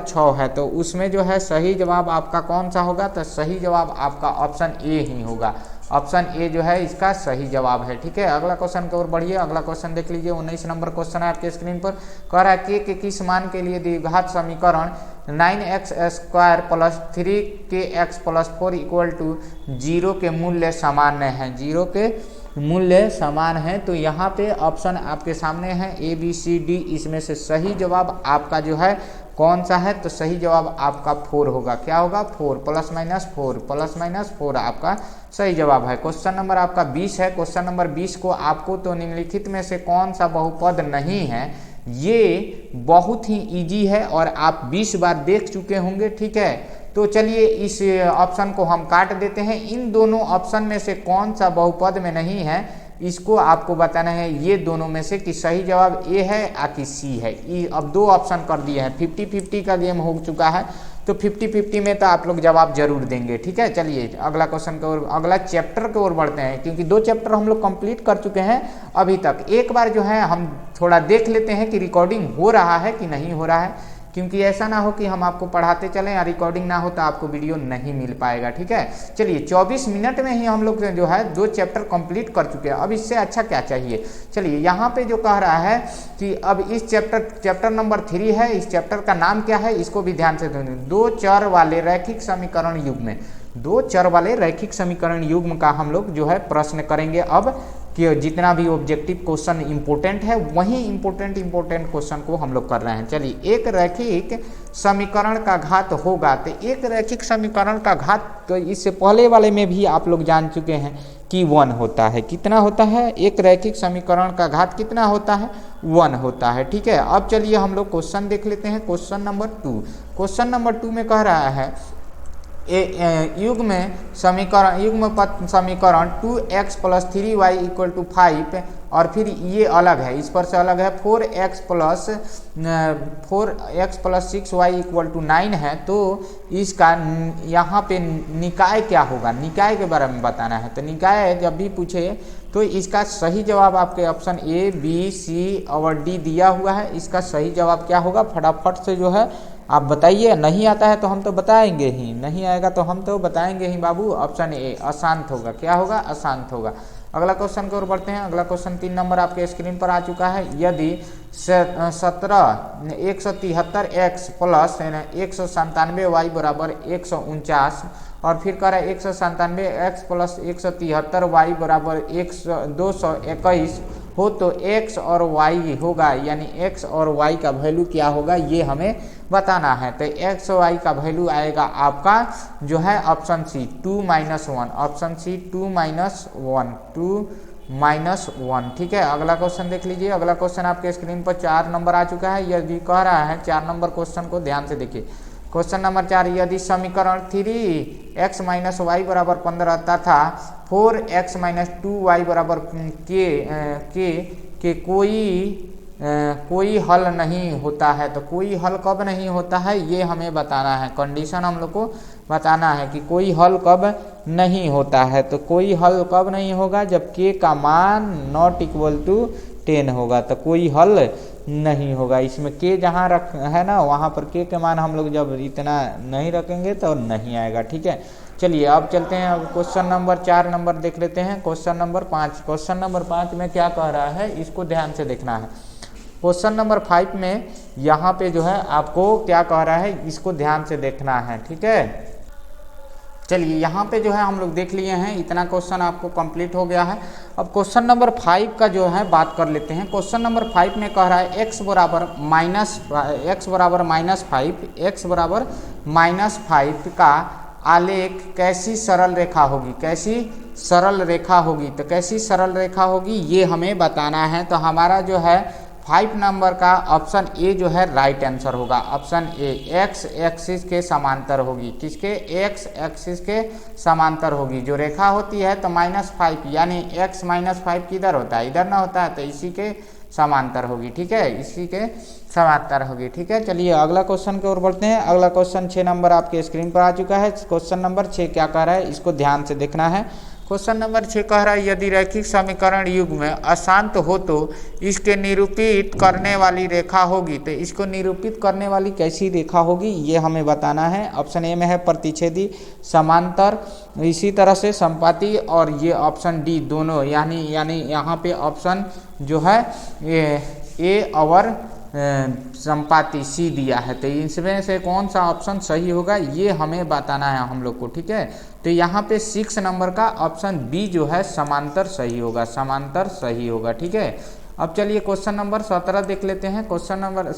6 है। तो उसमें जो है सही जवाब आपका कौन सा होगा, तो सही जवाब आपका ऑप्शन ए ही होगा। ऑप्शन ए जो है इसका सही जवाब है, ठीक है। अगला क्वेश्चन की ओर बढ़िए, अगला क्वेश्चन देख लीजिए 19 नंबर क्वेश्चन है आपके स्क्रीन पर। कह रहा है के किस मान के लिए द्विघात समीकरण 9x² + 3kx + 4 = 0 के मूल्य सामान्य हैं, 0 के मूल्य समान है। तो यहाँ पे ऑप्शन आपके सामने है ए बी सी डी, इसमें से सही जवाब आपका जो है कौन सा है, तो सही जवाब आपका 4 होगा। क्या होगा 4 ± 4 आपका सही जवाब है। क्वेश्चन नंबर आपका 20 है। क्वेश्चन नंबर 20 को आपको तो निम्नलिखित में से कौन सा बहुपद नहीं है, ये बहुत ही इजी है और आप 20 बार देख चुके होंगे, ठीक है। तो चलिए इस ऑप्शन को हम काट देते हैं। इन दोनों ऑप्शन में से कौन सा बहुपद में नहीं है इसको आपको बताना है। ये दोनों में से कि सही जवाब ए है या कि सी है। अब 2 ऑप्शन कर दिए हैं, 50-50 का गेम हो चुका है। तो 50-50 में तो आप लोग जवाब जरूर देंगे। ठीक है, चलिए अगला क्वेश्चन की ओर, अगला चैप्टर की ओर बढ़ते हैं, क्योंकि 2 चैप्टर हम लोग कंप्लीट कर चुके हैं अभी तक। एक बार जो है हम थोड़ा देख लेते हैं कि रिकॉर्डिंग हो रहा है कि नहीं हो रहा है, क्योंकि ऐसा ना हो कि हम आपको पढ़ाते चलें या रिकॉर्डिंग ना हो तो आपको वीडियो नहीं मिल पाएगा। ठीक है, चलिए 24 मिनट में ही हम लोग जो है 2 चैप्टर कंप्लीट कर चुके हैं। अब इससे अच्छा क्या चाहिए। चलिए यहाँ पे जो कह रहा है कि अब इस चैप्टर नंबर 3 है, इस चैप्टर का नाम क्या है, इसको भी ध्यान से सुनिए। 2 चर वाले रैखिक समीकरण युग्म, 2 चर वाले रैखिक समीकरण युग्म का हम लोग जो है प्रश्न करेंगे। अब कि जितना भी ऑब्जेक्टिव क्वेश्चन इंपॉर्टेंट है वही इंपॉर्टेंट क्वेश्चन को हम लोग कर रहे हैं। चलिए, एक रैखिक समीकरण का घात होगा, तो एक रैखिक समीकरण का घात तो इससे पहले वाले में भी आप लोग जान चुके हैं कि 1 होता है। कितना होता है, एक रैखिक समीकरण का घात कितना होता है, 1 होता है। ठीक है, अब चलिए हम लोग क्वेश्चन देख लेते हैं। क्वेश्चन नंबर 2, क्वेश्चन नंबर 2 में कह रहा है युग्म समीकरण 2x + 3y = 5, और फिर ये अलग है, इस पर से अलग है 4x + 6y = 9 है। तो इसका यहाँ पे निकाय क्या होगा, निकाय के बारे में बताना है। तो निकाय जब भी पूछे तो इसका सही जवाब आपके ऑप्शन A, B, C और D दिया हुआ है। इसका सही जवाब क्या होगा, फटाफट से जो है आप बताइए। नहीं आता है तो हम तो बताएंगे ही, नहीं आएगा तो हम तो बताएंगे ही बाबू। ऑप्शन A अशांत होगा, क्या होगा, अशांत होगा। अगला क्वेश्चन की ओर बढ़ते हैं। अगला क्वेश्चन 3 नंबर आपके स्क्रीन पर आ चुका है। यदि 173x + 197y = 149, और फिर कह रहा है 197x + 173y = 221 हो तो x और y होगा, यानी x और y का वैल्यू क्या होगा ये हमें बताना है। तो x और y का वैल्यू आएगा आपका जो है ऑप्शन सी 2 - 1, ऑप्शन सी 2 - 1। ठीक है, अगला क्वेश्चन देख लीजिए। अगला क्वेश्चन आपके स्क्रीन पर 4 नंबर आ चुका है। यदि कह रहा है 4 नंबर क्वेश्चन को ध्यान से देखिए। क्वेश्चन नंबर 4, यदि समीकरण 3x - y = 15 तथा 4x - 2y के कोई हल नहीं होता है, तो कोई हल कब नहीं होता है ये हमें बताना है। कंडीशन हम लोग को बताना है कि कोई हल कब नहीं होता है। तो कोई हल कब नहीं होगा, जब k का मान ≠ 10 होगा, तो कोई हल नहीं होगा। इसमें k जहाँ रख है ना, वहाँ पर k के मान हम लोग जब इतना नहीं रखेंगे तो नहीं आएगा। ठीक है, चलिए अब चलते हैं। अब क्वेश्चन नंबर 4 नंबर देख लेते हैं। क्वेश्चन नंबर 5, क्वेश्चन नंबर 5 में क्या कह रहा है इसको ध्यान से देखना है। क्वेश्चन नंबर 5 में यहाँ पे जो है आपको क्या कह रहा है इसको ध्यान से देखना है। ठीक है, चलिए यहाँ पे जो है हम लोग देख लिए हैं, इतना क्वेश्चन आपको कंप्लीट हो गया है। अब क्वेश्चन नंबर 5 का जो है बात कर लेते हैं। क्वेश्चन नंबर 5 में कह रहा है x बराबर -5 का आलेख कैसी सरल रेखा होगी, कैसी सरल रेखा होगी। तो कैसी सरल रेखा होगी ये हमें बताना है। तो हमारा जो है 5 नंबर का ऑप्शन ए जो है राइट आंसर होगा। ऑप्शन ए एक्स एक्सिस के समांतर होगी, किसके, एक्स एक्सिस के समांतर होगी। जो रेखा होती है तो -5 यानी x - 5 किधर होता है, इधर ना होता है, तो इसी के समांतर होगी। ठीक है, इसी के समांतर होगी। ठीक है, चलिए अगला क्वेश्चन की ओर बढ़ते हैं। अगला क्वेश्चन 6 नंबर आपके स्क्रीन पर आ चुका है। क्वेश्चन नंबर 6 क्या कह रहा है इसको ध्यान से देखना है। क्वेश्चन नंबर 6 कह रहा है यदि रैखिक समीकरण युग्म अशांत हो तो इसके निरूपित करने वाली रेखा होगी। तो इसको निरूपित करने वाली कैसी रेखा होगी ये हमें बताना है। ऑप्शन ए में है प्रतिच्छेदी, समांतर, इसी तरह से संपाती, और ये ऑप्शन डी दोनों, यानी यहाँ पे ऑप्शन जो है ए और संपाती सी दिया है। तो इसमें से कौन सा ऑप्शन सही होगा ये हमें बताना है हम लोग को। ठीक है, तो यहाँ पे 6 नंबर का ऑप्शन बी जो है समांतर सही होगा, समांतर सही होगा। ठीक है, अब चलिए क्वेश्चन नंबर 17 देख लेते हैं। क्वेश्चन नंबर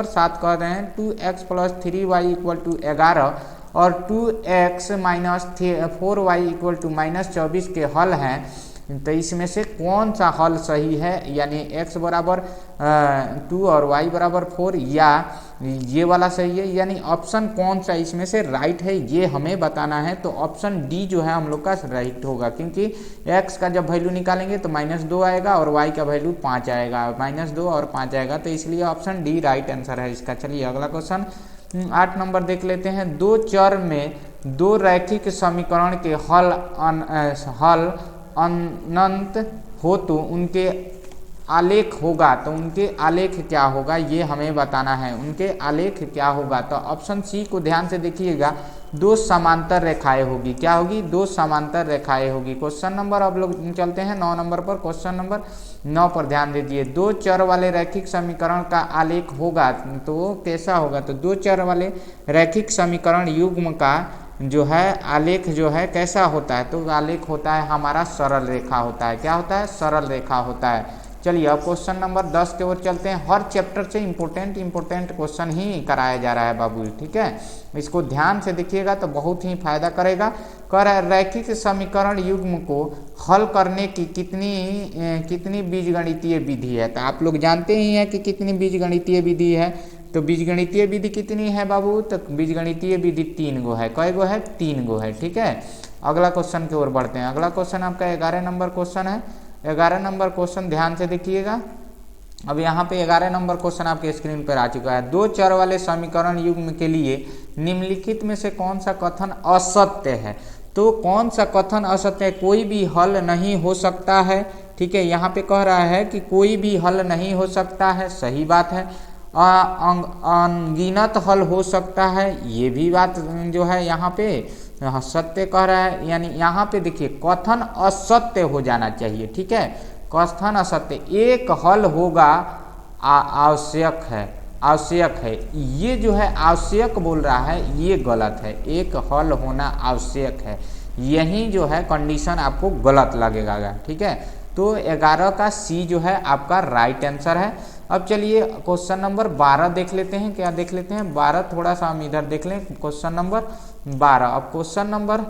7 कह रहे हैं 2x + 3y = 11 और 2x - 4y = -24 के हल हैं। तो इसमें से कौन सा हल सही है, यानी x बराबर 2 और y बराबर 4, या ये वाला सही है, यानी ऑप्शन कौन सा इसमें से राइट है ये हमें बताना है। तो ऑप्शन डी जो है हम लोग का राइट होगा, क्योंकि x का जब वैल्यू निकालेंगे तो -2 आएगा और y का वैल्यू 5 आएगा, -2 और 5 आएगा, तो इसलिए ऑप्शन डी राइट आंसर है इसका। चलिए अगला क्वेश्चन 8 नंबर देख लेते हैं। दो चर में दो रैखिक समीकरण के हल अनंत हो तो उनके आलेख होगा, तो उनके आलेख क्या होगा ये हमें बताना है। उनके आलेख क्या होगा, तो ऑप्शन सी को ध्यान से देखिएगा। दो समांतर रेखाएं होगी, क्या होगी, दो समांतर रेखाएं होगी। क्वेश्चन नंबर अब लोग चलते हैं 9 नंबर पर। क्वेश्चन नंबर 9 पर ध्यान दीजिए। दो चर वाले रैखिक समीकरण का आलेख होगा तो कैसा होगा, तो दो चर वाले रैखिक समीकरण युग्म का जो है आलेख जो है कैसा होता है, तो आलेख होता है हमारा सरल रेखा होता है। क्या होता है, सरल रेखा होता है। चलिए अब क्वेश्चन नंबर 10 की ओर चलते हैं। हर चैप्टर से इंपॉर्टेंट क्वेश्चन ही कराया जा रहा है बाबू, ठीक है। इसको ध्यान से देखिएगा तो बहुत ही फायदा करेगा। कर रैखिक समीकरण युग्म को हल करने की कितनी बीजगणितीय विधि है, तो आप लोग जानते ही हैं कि कितनी बीजगणितीय विधि है। तो बीजगणितीय विधि कितनी है बाबू, तो बीजगणितीय विधि 3 गो है। कई गो है, 3 गो है, ठीक है। अगला क्वेश्चन की ओर बढ़ते हैं। अगला क्वेश्चन आपका 11 नंबर क्वेश्चन है। 11 नंबर क्वेश्चन ध्यान से देखिएगा। अब यहाँ पे 11 नंबर क्वेश्चन आपके स्क्रीन पर आ चुका है। दो चर वाले समीकरण युग्म के लिए निम्नलिखित में से कौन सा कथन असत्य है, तो कौन सा कथन असत्य है, कोई भी हल नहीं हो सकता है, ठीक है। यहाँ पे कह रहा है कि कोई भी हल नहीं हो सकता है, सही बात है। अनगिनत हल हो सकता है, ये भी बात जो है यहाँ पे सत्य कह रहा है। यानी यहाँ पे देखिए कथन असत्य हो जाना चाहिए, ठीक है। कथन असत्य, एक हल होगा आवश्यक है, आवश्यक है, ये जो है आवश्यक बोल रहा है, ये गलत है। एक हल होना आवश्यक है, यही जो है कंडीशन आपको गलत लगेगा, ठीक है। तो 11 का सी जो है आपका राइट आंसर है। अब चलिए क्वेश्चन नंबर 12 देख लेते हैं। क्या देख लेते हैं, 12 थोड़ा सा हम इधर देख लें। क्वेश्चन नंबर 12, अब क्वेश्चन नंबर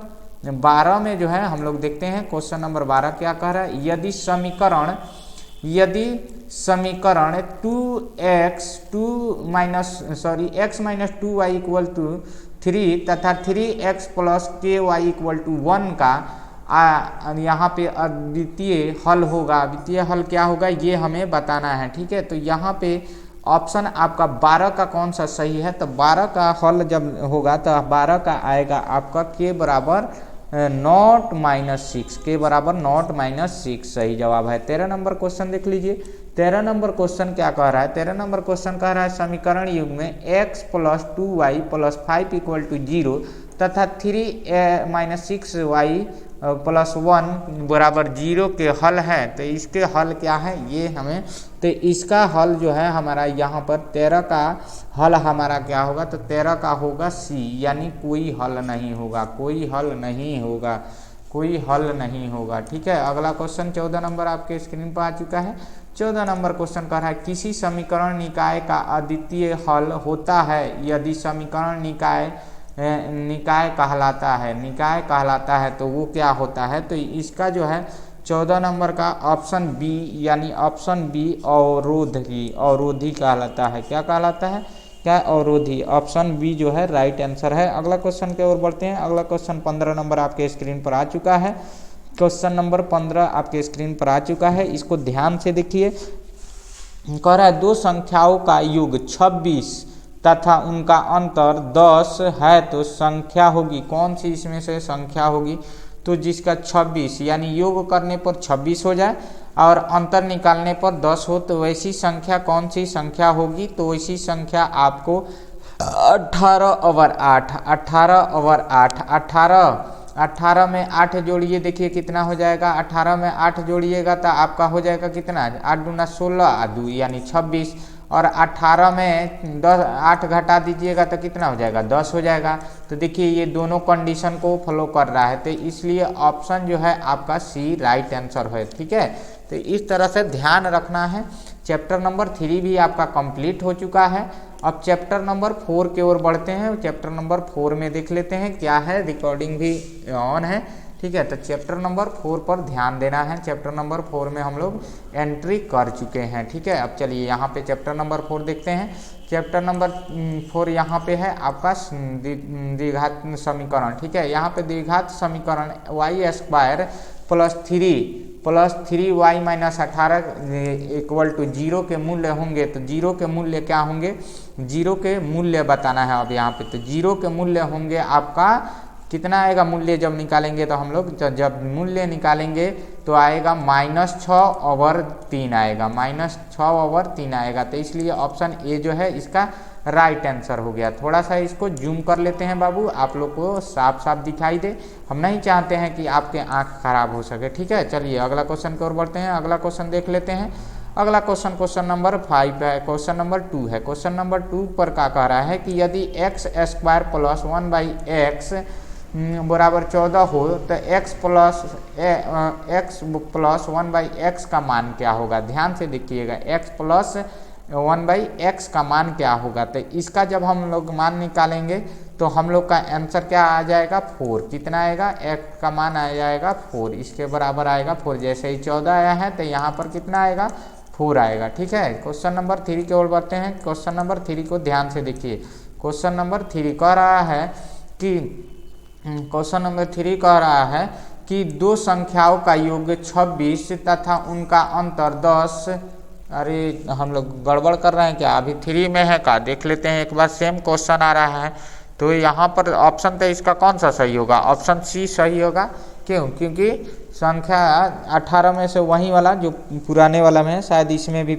12 में जो है हम लोग देखते हैं क्वेश्चन नंबर 12 क्या कह रहा है। यदि समीकरण x minus 2y equal to 3 तथा 3x plus ky equal to 1 का यहाँ पे अद्वितीय हल होगा, अद्वितीय हल क्या होगा ये हमें बताना है, ठीक है। तो यहाँ पे ऑप्शन आपका 12 का कौन सा सही है, तो 12 का हल जब होगा तो 12 का आएगा आपका k बराबर नॉट माइनस 6, के बराबर नॉट माइनस 6 सही जवाब है। 13 नंबर क्वेश्चन देख लीजिए। 13 नंबर क्वेश्चन क्या कह रहा है, 13 नंबर क्वेश्चन कह रहा है समीकरण युग्म में x plus 2y plus 5 equal to 0 तथा 3 माइनस 6y प्लस 1 बराबर 0 के हल है। तो इसके हल क्या है ये हमें, तो इसका हल जो है हमारा यहाँ पर 13 का हल हमारा क्या होगा, तो 13 का होगा सी, यानी कोई हल नहीं होगा, कोई हल नहीं होगा, कोई हल नहीं होगा, ठीक है। अगला क्वेश्चन 14 नंबर आपके स्क्रीन पर आ चुका है। 14 नंबर क्वेश्चन कह रहा है किसी समीकरण निकाय का अद्वितीय हल होता है यदि समीकरण निकाय कहलाता है, निकाय कहलाता है तो वो क्या होता है, तो इसका जो है 14 नंबर का ऑप्शन बी, यानी ऑप्शन बी अवरोधी कहलाता है। क्या कहलाता है, क्या अवरोधी, ऑप्शन बी जो है राइट आंसर है। अगला क्वेश्चन की ओर बढ़ते हैं। अगला क्वेश्चन 15 नंबर आपके स्क्रीन पर आ चुका है। क्वेश्चन नंबर 15 आपके स्क्रीन पर आ चुका है, इसको ध्यान से देखिए। कह रहा है दो संख्याओं का योग 26 तथा उनका अंतर 10 है तो संख्या होगी, कौन सी इसमें से संख्या होगी, तो जिसका 26 यानी योग करने पर 26 हो जाए और अंतर निकालने पर 10 हो, तो वैसी संख्या कौन सी संख्या होगी, तो वैसी संख्या आपको 18/8, 18 में 8 जोड़िए, देखिए कितना हो जाएगा, 18 में 8 जोड़िएगा तो आपका हो जाएगा कितना, 8 दूना 16 2 यानी 26, और 18 में 8 घटा दीजिएगा तो कितना हो जाएगा, 10 हो जाएगा। तो देखिए ये दोनों कंडीशन को फॉलो कर रहा है, तो इसलिए ऑप्शन जो है आपका सी राइट आंसर है, ठीक है। तो इस तरह से ध्यान रखना है। चैप्टर नंबर 3 भी आपका कंप्लीट हो चुका है। अब चैप्टर नंबर 4 की ओर बढ़ते हैं। चैप्टर नंबर 4 में देख लेते हैं क्या है, रिकॉर्डिंग भी ऑन है, ठीक है। तो चैप्टर नंबर 4 पर ध्यान देना है। चैप्टर नंबर 4 में हम लोग एंट्री कर चुके हैं, ठीक है। अब चलिए यहाँ पे चैप्टर नंबर 4 देखते हैं। चैप्टर नंबर 4 यहाँ पे है आपका द्विघात समीकरण, ठीक है। यहाँ पे द्विघात समीकरण y² plus 3 plus 3y minus 18 equal to 0 के मूल्य होंगे। तो 0 के मूल्य क्या होंगे, 0 के मूल्य बताना है अब यहाँ पे। तो 0 के मूल्य होंगे आपका कितना आएगा मूल्य जब निकालेंगे, तो हम लोग जब मूल्य निकालेंगे तो आएगा -6/3 आएगा, -6/3 आएगा। तो इसलिए ऑप्शन ए जो है इसका राइट आंसर हो गया। थोड़ा सा इसको जूम कर लेते हैं बाबू, आप लोग को साफ साफ दिखाई दे। हम नहीं चाहते हैं कि आपके आंख खराब हो सके, ठीक है। चलिए अगला क्वेश्चन की ओर बढ़ते हैं। अगला क्वेश्चन देख लेते हैं। अगला क्वेश्चन नंबर 5 है, क्वेश्चन नंबर 2 है। क्वेश्चन नंबर 2 पर क्या कह रहा है कि यदि x² + 1/x बराबर 14 हो तो x प्लस 1/x का मान क्या होगा। ध्यान से देखिएगा, x प्लस 1/x का मान क्या होगा। तो इसका जब हम लोग मान निकालेंगे तो हम लोग का आंसर क्या आ जाएगा, 4। कितना आएगा, x का मान आ जाएगा 4, इसके बराबर आएगा 4। जैसे ही 14 आया है तो यहाँ पर कितना आएगा, 4 आएगा, ठीक है। क्वेश्चन नंबर 3 की ओर बढ़ते हैं। क्वेश्चन नंबर 3 को ध्यान से देखिए। क्वेश्चन नंबर 3 कह रहा है कि दो संख्याओं का योग 26 तथा उनका अंतर 10। अरे हम लोग गड़बड़ कर रहे हैं क्या, अभी 3 में है का, देख लेते हैं एक बार। सेम क्वेश्चन आ रहा है तो यहाँ पर ऑप्शन तो इसका कौन सा सही होगा, ऑप्शन सी सही होगा। क्यों, क्योंकि संख्या 18 में से वही वाला जो पुराने वाला में है, शायद इसमें भी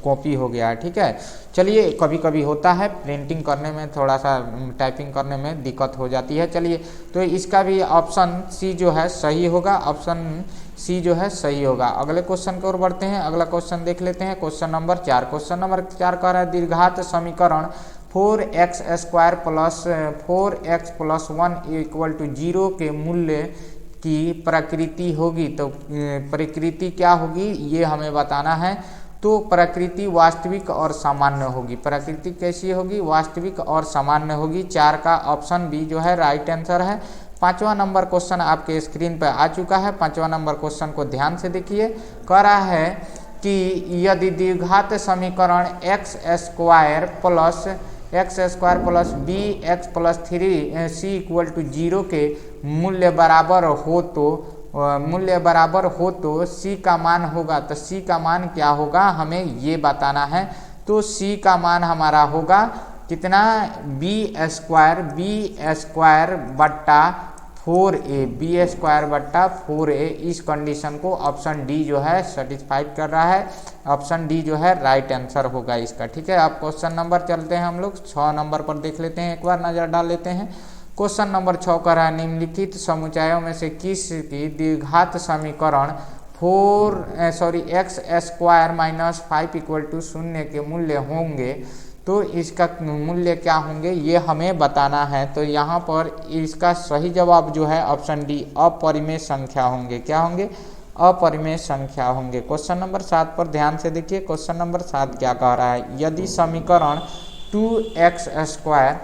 कॉपी हो गया है, ठीक है। चलिए कभी कभी होता है, प्रिंटिंग करने में थोड़ा सा टाइपिंग करने में दिक्कत हो जाती है। चलिए तो इसका भी ऑप्शन सी जो है सही होगा, ऑप्शन सी जो है सही होगा। अगले क्वेश्चन की ओर बढ़ते हैं। अगला क्वेश्चन देख लेते हैं। Question number 4। क्वेश्चन नंबर 4 कह रहा है दीर्घात समीकरण 4x² + 4x + 1 = 0 के मूल्य की प्रकृति होगी। तो प्रकृति क्या होगी ये हमें बताना है। तो प्रकृति वास्तविक और सामान्य होगी। प्रकृति कैसी होगी, वास्तविक और सामान्य होगी। 4 का ऑप्शन बी जो है राइट आंसर है। 5वां नंबर क्वेश्चन आपके स्क्रीन पर आ चुका है। 5वां नंबर क्वेश्चन को ध्यान से देखिए। कह रहा है कि यदि द्विघात समीकरण x² + bx + 3c = 0 के मूल्य बराबर हो तो c का मान होगा। तो c का मान क्या होगा हमें ये बताना है। तो c का मान हमारा होगा कितना, b² इस कंडीशन को ऑप्शन डी जो है सेटिस्फाइड कर रहा है। ऑप्शन डी जो है राइट आंसर होगा इसका, ठीक है। अब क्वेश्चन नंबर चलते हैं, हम लोग 6 नंबर पर देख लेते हैं, एक बार नज़र डाल लेते हैं। क्वेश्चन नंबर 6 कह रहा है निम्नलिखित समुच्चयों में से किस की द्विघात समीकरण x² - 5 = 0 के मूल्य होंगे। तो इसका मूल्य क्या होंगे ये हमें बताना है। तो यहाँ पर इसका सही जवाब जो है ऑप्शन डी अपरिमेय संख्या होंगे। क्या होंगे, अपरिमेय संख्या होंगे। क्वेश्चन नंबर 7 पर ध्यान से देखिए। क्वेश्चन नंबर 7 क्या कह रहा है, यदि समीकरण 2x²,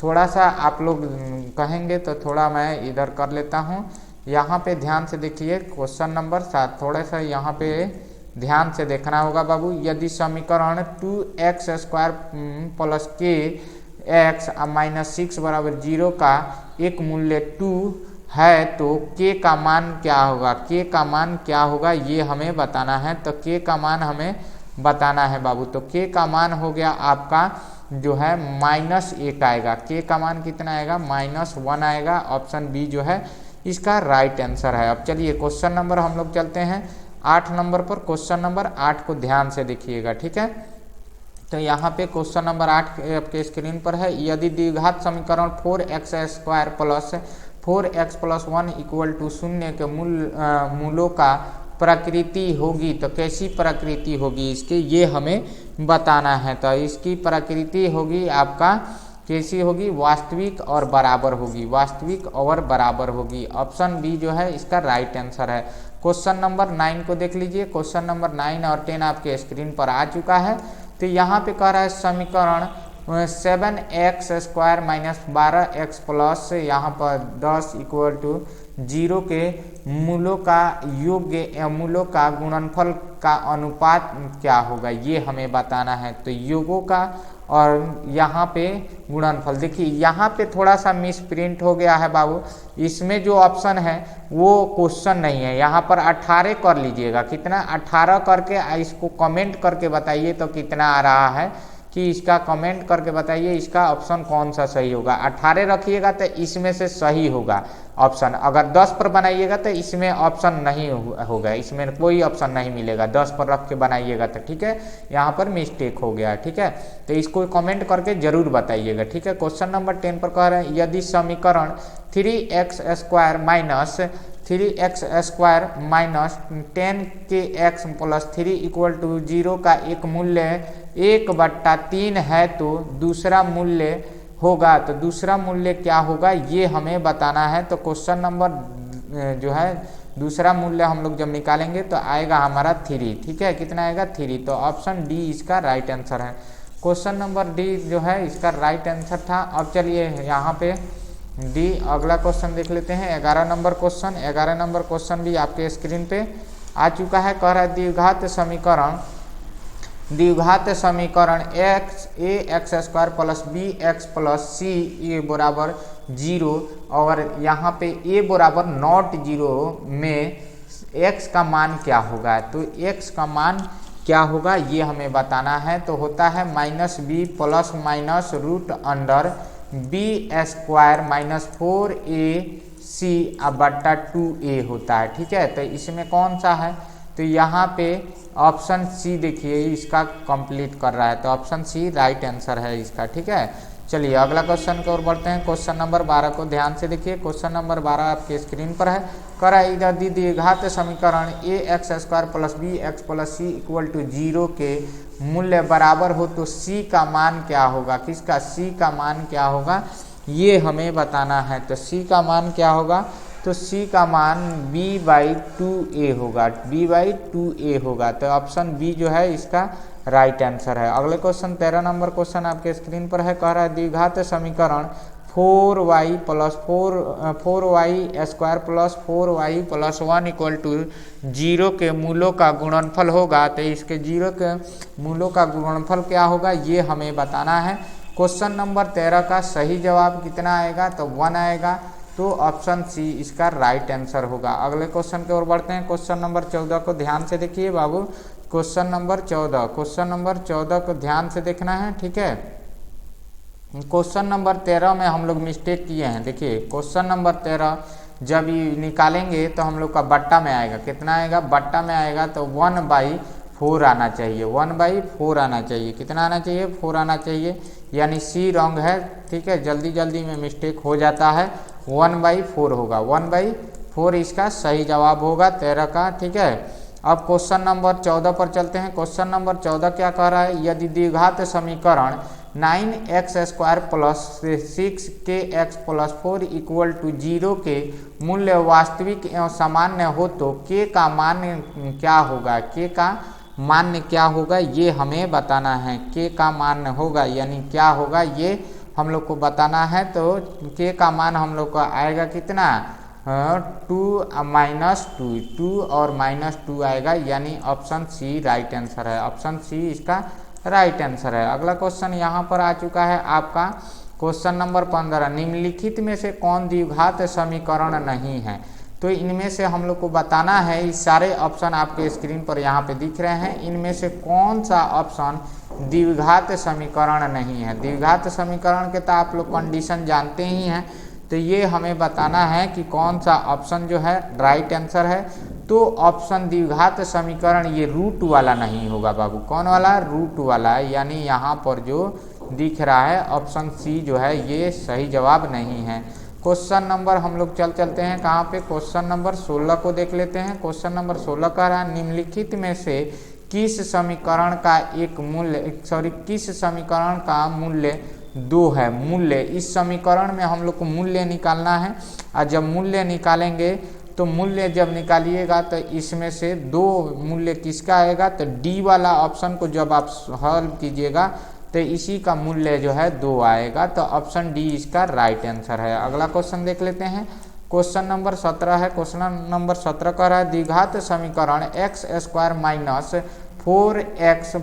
थोड़ा सा आप लोग कहेंगे तो थोड़ा मैं इधर कर लेता हूँ। यहाँ पे ध्यान से देखिए। क्वेश्चन नंबर 7 थोड़ा सा यहाँ पे ध्यान से देखना होगा बाबू। यदि समीकरण 2x² + kx - 6 = 0 का एक मूल्य 2 है तो k का मान क्या होगा, k का मान क्या होगा ये हमें बताना है। तो k का मान हमें बताना है बाबू। तो k का मान हो गया आपका जो है -1 आएगा। k का मान कितना आएगा, -1 आएगा। ऑप्शन बी जो है इसका राइट आंसर है। अब चलिए क्वेश्चन नंबर हम लोग चलते हैं 8 नंबर पर। क्वेश्चन नंबर 8 को ध्यान से देखिएगा, ठीक है। तो यहाँ पे क्वेश्चन नंबर 8 आपके स्क्रीन पर है। यदि द्विघात समीकरण 4x² + 4x + 1 = 0 के मूलों का प्रकृति होगी। तो कैसी प्रकृति होगी इसकी ये हमें बताना है। तो इसकी प्रकृति होगी आपका कैसी होगी, वास्तविक और बराबर होगी। वास्तविक और बराबर होगी। ऑप्शन बी जो है इसका राइट आंसर है। क्वेश्चन नंबर 9 को देख लीजिए। क्वेश्चन नंबर 9 और 10 आपके स्क्रीन पर आ चुका है। तो यहाँ पे कह रहा है समीकरण 7x² - 12x + यहाँ पर 10 = 0 के मूलों का मूलों का गुणनफल का अनुपात क्या होगा ये हमें बताना है। तो योगों का और यहाँ पे गुणनफल। देखिए यहाँ पे थोड़ा सा मिस प्रिंट हो गया है बाबू, इसमें जो ऑप्शन है वो क्वेश्चन नहीं है, यहाँ पर 18 कर लीजिएगा। कितना 18 करके इसको कमेंट करके बताइए तो कितना आ रहा है, कि इसका कमेंट करके बताइए इसका ऑप्शन कौन सा सही होगा। 18 रखिएगा तो इसमें से सही होगा ऑप्शन। अगर 10 पर बनाइएगा तो इसमें ऑप्शन नहीं होगा, इसमें कोई ऑप्शन नहीं मिलेगा। 10 पर रख के बनाइएगा तो ठीक है, यहाँ पर मिस्टेक हो गया। ठीक है, तो इसको कमेंट करके जरूर बताइएगा। ठीक है, क्वेश्चन नंबर 10 पर कह रहे हैं यदि समीकरण 3x² minus 3x² minus 10kx plus 3 equal to 0 का एक मूल्य 1/3 है तो दूसरा मूल्य होगा, तो दूसरा मूल्य क्या होगा ये हमें बताना है। तो क्वेश्चन नंबर जो है दूसरा मूल्य हम लोग जब निकालेंगे तो आएगा हमारा 3। ठीक है, कितना आएगा 3, तो ऑप्शन डी इसका राइट आंसर है। क्वेश्चन नंबर डी जो है इसका राइट आंसर था। अब चलिए यहाँ पे डी अगला क्वेश्चन देख लेते हैं, 11 नंबर क्वेश्चन। 11 नंबर क्वेश्चन भी आपके स्क्रीन पे आ चुका है। कह रहा है द्विघात समीकरण ax² plus bx plus c ये बराबर 0 और यहाँ पे a बराबर नॉट 0 में x का मान क्या होगा। तो x का मान क्या होगा ये हमें बताना है। तो होता है -b plus minus root under b² minus 4ac बटा 2a होता है। ठीक है, तो इसमें कौन सा है, तो यहाँ पे ऑप्शन सी देखिए इसका कंप्लीट कर रहा है, तो ऑप्शन सी राइट आंसर है इसका। ठीक है, चलिए अगला क्वेश्चन की ओर बढ़ते हैं। क्वेश्चन नंबर 12 को ध्यान से देखिए। क्वेश्चन नंबर 12 आपके स्क्रीन पर है। कर इधर द्विघात समीकरण ax² plus bx plus c equal to 0 के मूल्य बराबर हो तो c का मान क्या होगा। किसका, c का मान क्या होगा ये हमें बताना है। तो c का मान क्या होगा, तो c का मान b/2a होगा, b/2a होगा। तो ऑप्शन बी जो है इसका राइट आंसर है। अगले क्वेश्चन 13 नंबर क्वेश्चन आपके स्क्रीन पर है। कह रहा है द्विघात समीकरण 4y plus 4y² plus 4y plus 1 equal to 0 के मूलों का गुणनफल होगा। तो इसके 0 के मूलों का गुणनफल क्या होगा ये हमें बताना है। क्वेश्चन नंबर 13 का सही जवाब कितना आएगा, तो 1 आएगा। तो ऑप्शन सी इसका राइट आंसर होगा। अगले क्वेश्चन की ओर बढ़ते हैं। क्वेश्चन नंबर 14 को ध्यान से देखिए बाबू। क्वेश्चन नंबर 14 को ध्यान से देखना है। ठीक है, क्वेश्चन नंबर 13 में हम लोग मिस्टेक किए हैं। देखिए क्वेश्चन नंबर 13 जब ये निकालेंगे तो हम लोग का बट्टा में आएगा, कितना आएगा, बट्टा में आएगा तो 1/4 आना चाहिए, 1/4 आना चाहिए। कितना आना चाहिए, 4 आना चाहिए, यानी सी रॉन्ग है। ठीक है, जल्दी जल्दी में मिस्टेक हो जाता है। 1/4 होगा, 1/4 इसका सही जवाब होगा 13 का। ठीक है, अब क्वेश्चन नंबर 14 पर चलते हैं। क्वेश्चन नंबर 14 क्या कह रहा है, यदि द्विघात समीकरण 9x² plus 6kx plus 4 equal to 0 के मूल्य वास्तविक एवं सामान्य हो तो k का मान क्या होगा। k का मान क्या होगा ये हमें बताना है। k का मान होगा यानी क्या होगा ये हम लोग को बताना है। तो k का मान हम लोग का आएगा कितना, 2 और -2 आएगा, यानी ऑप्शन सी राइट आंसर है। ऑप्शन सी इसका राइट आंसर है। अगला क्वेश्चन यहाँ पर आ चुका है आपका क्वेश्चन नंबर 15। निम्नलिखित में से कौन द्विघात समीकरण नहीं है। तो इनमें से हम लोग को बताना है, ये सारे ऑप्शन आपके स्क्रीन पर यहाँ पे दिख रहे हैं, इनमें से कौन सा ऑप्शन द्विघात समीकरण नहीं है। द्विघात समीकरण के तो आप लोग कंडीशन जानते ही हैं, तो ये हमें बताना है कि कौन सा ऑप्शन जो है राइट आंसर है। तो ऑप्शन द्विघात समीकरण ये रूट वाला नहीं होगा बाबू। कौन वाला, रूट वाला है, यानी यहाँ पर जो दिख रहा है ऑप्शन सी जो है ये सही जवाब नहीं है। क्वेश्चन नंबर हम लोग चलते हैं कहाँ पे, क्वेश्चन नंबर 16 को देख लेते हैं। क्वेश्चन नंबर 16 कह रहा है निम्नलिखित में से किस समीकरण का किस समीकरण का मूल्य 2 है। मूल्य, इस समीकरण में हम लोग को मूल्य निकालना है, और जब मूल्य निकालेंगे तो मूल्य जब निकालिएगा तो इसमें से 2 मूल्य किसका आएगा, तो डी वाला ऑप्शन को जब आप हल कीजिएगा तो इसी का मूल्य जो है 2 आएगा। तो ऑप्शन डी इसका राइट आंसर है। अगला क्वेश्चन देख लेते हैं। क्वेश्चन नंबर 17 है। क्वेश्चन नंबर 17 कह रहा है द्विघात समीकरण x² minus 15x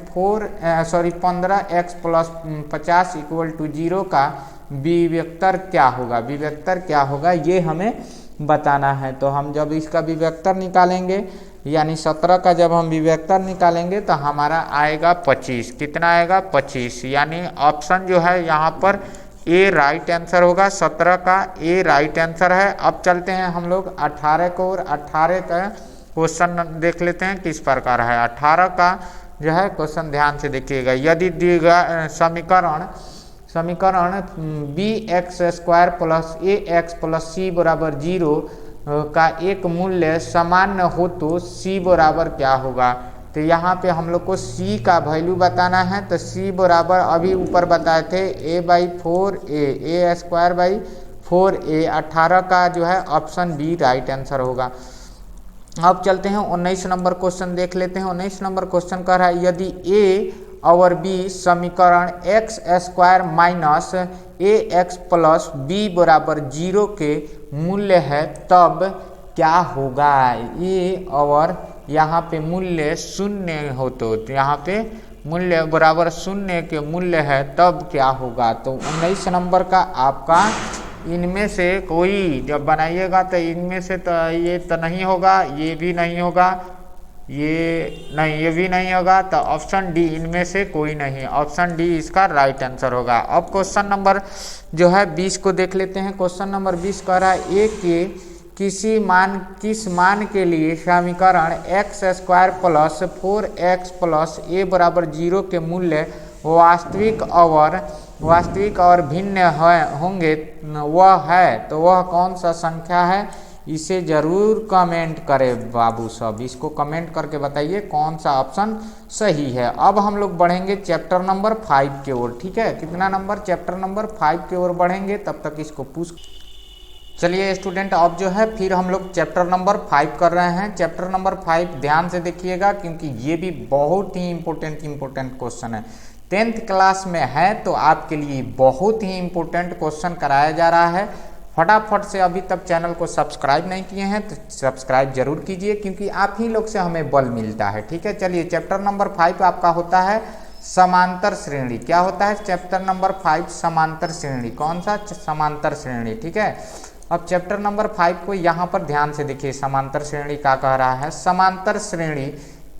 plus 50 equal to 0 का विवेक्तर क्या होगा, विवेक्तर क्या होगा ये हमें बताना है। तो हम जब इसका विवेक्तर निकालेंगे यानी 17 का जब हम विवेक्तर निकालेंगे तो हमारा आएगा 25। कितना आएगा 25, यानी ऑप्शन जो है यहाँ पर ए राइट आंसर होगा। 17 का ए राइट आंसर है। अब चलते हैं हम लोग 18 को, और 18 का क्वेश्चन देख लेते हैं किस प्रकार है। 18 का जो है क्वेश्चन ध्यान से देखिएगा। यदि समीकरण बी एक्स स्क्वायर प्लस ए एक्स प्लस सी बराबर 0 का एक मूल्य सामान्य हो तो c बराबर क्या होगा। तो यहाँ पे हम लोग को c का वैल्यू बताना है। तो c बराबर अभी ऊपर बताए थे a/4a, A square by 4a। 18 का जो है ऑप्शन बी राइट आंसर होगा। अब चलते हैं 19 नंबर क्वेश्चन देख लेते हैं। 19 नंबर क्वेश्चन कह रहा है यदि a और b समीकरण एक्स स्क्वायर माइनस ए एक्स प्लस बी बराबर 0 के मूल्य है तब क्या होगा। ए और यहाँ पे मूल्य शून्य हो तो यहाँ पे मूल्य बराबर शून्य के मूल्य है तब क्या होगा। तो 19 नंबर का आपका इनमें से कोई जब बनाइएगा तो इनमें से तो ये तो नहीं होगा, ये भी नहीं होगा, ये भी नहीं होगा। तो ऑप्शन डी इनमें से कोई नहीं, ऑप्शन डी इसका राइट आंसर होगा। अब क्वेश्चन नंबर जो है 20 को देख लेते हैं। क्वेश्चन नंबर 20 कह रहा है ए के किस मान के लिए समीकरण x square plus 4x plus a बराबर 0 के मूल्य वास्तविक और भिन्न होंगे वह है। तो वह कौन सा संख्या है, इसे जरूर कमेंट करें बाबू सब, इसको कमेंट करके बताइए कौन सा ऑप्शन सही है। अब हम लोग बढ़ेंगे चैप्टर नंबर 5 की ओर, ठीक है। कितना नंबर, चैप्टर नंबर 5 की ओर बढ़ेंगे, तब तक इसको पूछ। चलिए स्टूडेंट, अब जो है फिर हम लोग चैप्टर नंबर 5 कर रहे हैं। चैप्टर नंबर 5 ध्यान से देखिएगा क्योंकि ये भी बहुत ही इम्पोर्टेंट क्वेश्चन है। 10th क्लास में है तो आपके लिए बहुत ही इम्पोर्टेंट क्वेश्चन कराया जा रहा है। फटाफट से अभी तक चैनल को सब्सक्राइब नहीं किए हैं तो सब्सक्राइब जरूर कीजिए क्योंकि आप ही लोग से हमें बल मिलता है, ठीक है। चलिए चैप्टर नंबर 5 आपका होता है समांतर श्रेणी। क्या होता है चैप्टर नंबर 5, समांतर श्रेणी। कौन सा, समांतर श्रेणी, ठीक है। अब चैप्टर नंबर 5 को यहाँ पर ध्यान से देखिए, समांतर श्रेणी क्या कह रहा है। समांतर श्रेणी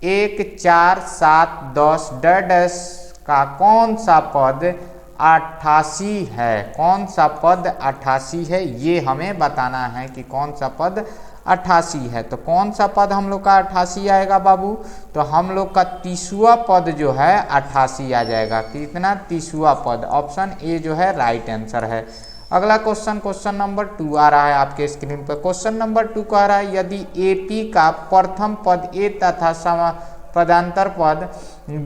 1, 4, 7, 10 डैश का कौन सा पद 88 है, कौन सा पद 88 है, ये हमें बताना है कि कौन सा पद 88 है। तो कौन सा पद हम लोग का 88 आएगा बाबू, तो हम लोग का 30वां पद जो है 88 आ जाएगा। कितना, 30वां पद, ऑप्शन ए जो है राइट आंसर है। अगला क्वेश्चन नंबर 2 आ रहा है आपके स्क्रीन पर। क्वेश्चन नंबर 2 कह रहा है यदि एपी का प्रथम पद ए तथा पदांतर पद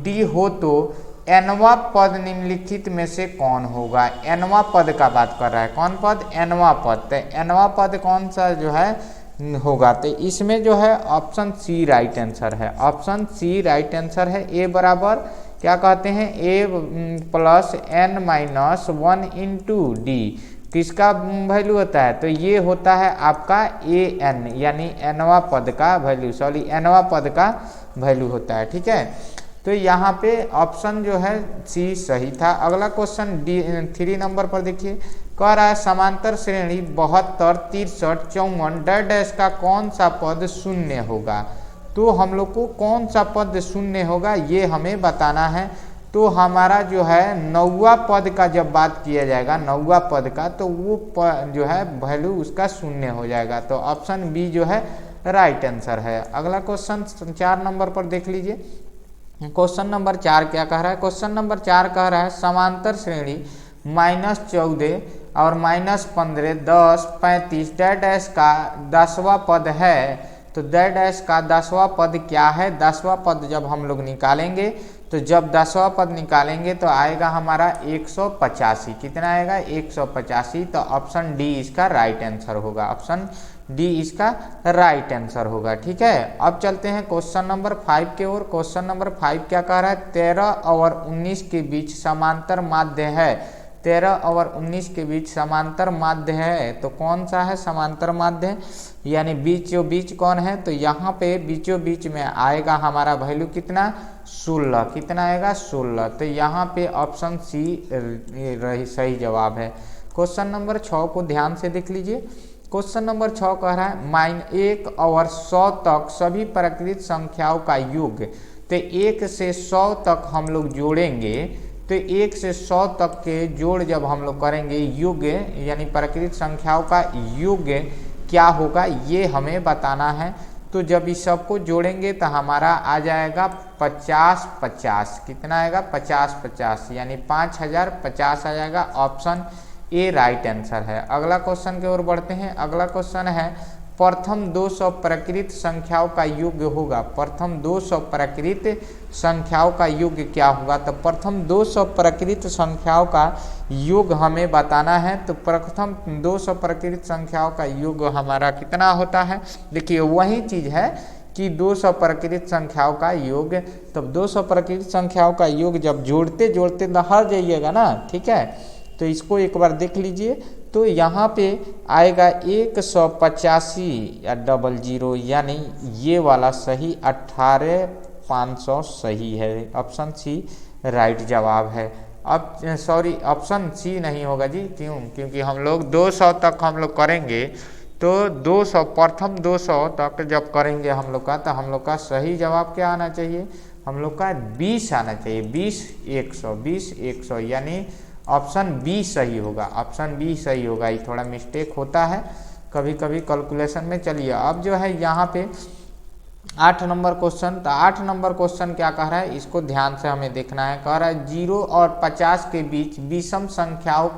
डी हो तो एनवा पद निम्नलिखित में से कौन होगा। एनवा पद का बात कर रहा है, कौन पद, एनवा पद। तो एनवा पद कौन सा जो है होगा, तो इसमें जो है ऑप्शन सी राइट आंसर है, ऑप्शन सी राइट आंसर है। ए बराबर क्या कहते हैं, a plus n minus 1 into D, किसका वैल्यू होता है, तो ये होता है आपका ए एन, यानी एनवा पद का वैल्यू, सॉरी एनवा पद का वैल्यू होता है, ठीक है। तो यहाँ पे ऑप्शन जो है सी सही था। अगला क्वेश्चन 3 नंबर पर देखिए, कह रहा है समांतर श्रेणी 72, 63, 54 डैश का कौन सा पद शून्य होगा। तो हम लोग को कौन सा पद शून्य होगा ये हमें बताना है। तो हमारा जो है 9वां पद का जब बात किया जाएगा, 9वां पद का, तो वो जो है वैल्यू उसका शून्य हो जाएगा। तो ऑप्शन बी जो है राइट आंसर है। अगला क्वेश्चन 4 नंबर पर देख लीजिए। क्वेश्चन नंबर 4 क्या कह रहा है, क्वेश्चन नंबर 4 कह रहा है समांतर श्रेणी -14 और -15, 10, 35 डैश का 10वां पद है। तो डैश का 10वां पद क्या है, 10वां पद जब हम लोग निकालेंगे, तो जब 10वां पद निकालेंगे तो आएगा हमारा 185। कितना आएगा, 185। तो ऑप्शन डी इसका राइट आंसर होगा, ऑप्शन डी इसका राइट आंसर होगा, ठीक है। अब चलते हैं क्वेश्चन नंबर 5 के ओर। क्वेश्चन नंबर 5 क्या कह रहा है, 13 और 19 के बीच समांतर माध्य है। 13 और 19 के बीच समांतर माध्य है, तो कौन सा है समांतर माध्य, यानी बीचों बीच कौन है, तो यहाँ पे बीचों बीच में आएगा हमारा वैल्यू कितना, 16, कितना आएगा 16। तो यहाँ पे ऑप्शन सी सही जवाब है। क्वेश्चन नंबर 6 को ध्यान से देख लीजिए। क्वेश्चन नंबर 6 कह रहा है -1 और 100 तक सभी प्राकृत संख्याओं का योग। तो 1 से 100 तक हम लोग जोड़ेंगे, तो 1 से 100 तक के जोड़ जब हम लोग करेंगे योग, यानी प्राकृत संख्याओं का योग क्या होगा ये हमें बताना है। तो जब इस सबको जोड़ेंगे तो हमारा आ जाएगा 50-50, कितना आएगा 50-50, यानी 5050 आ जाएगा। ऑप्शन ए राइट आंसर है। अगला क्वेश्चन की ओर बढ़ते हैं। अगला क्वेश्चन है प्रथम 200 प्राकृत संख्याओं का योग होगा। प्रथम 200 प्राकृत संख्याओं का योग क्या होगा? तो प्रथम 200 प्राकृत संख्याओं का योग हमें बताना है। तो प्रथम 200 प्राकृत संख्याओं का योग हमारा कितना होता है? देखिए वही चीज है कि 200 प्राकृत संख्याओं का योग, तब 200 प्राकृत संख्याओं का योग जब जोड़ते जोड़ते बाहर जाइएगा ना, ठीक है, तो इसको एक बार देख लीजिए। तो यहाँ पे आएगा 185 या 00, यानी ये वाला सही 18500 सही है। ऑप्शन सी राइट जवाब है। अब सॉरी, ऑप्शन सी नहीं होगा जी, क्यों? क्योंकि हम लोग 200 तक हम लोग करेंगे, तो 200 प्रथम 200 तक जब करेंगे हम लोग का, तो हम लोग का सही जवाब क्या आना चाहिए? हम लोग का 20 आना चाहिए। 20-100 यानी ऑप्शन बी सही होगा। ऑप्शन बी सही होगा। ये थोड़ा मिस्टेक होता है कभी कभी कैलकुलेशन में। चलिए अब जो है यहाँ पे 8 नंबर क्वेश्चन। तो 8 नंबर क्वेश्चन क्या कह रहा है, इसको ध्यान से हमें देखना है। कह रहा है 0 और 50 के बीच विषम संख्याओं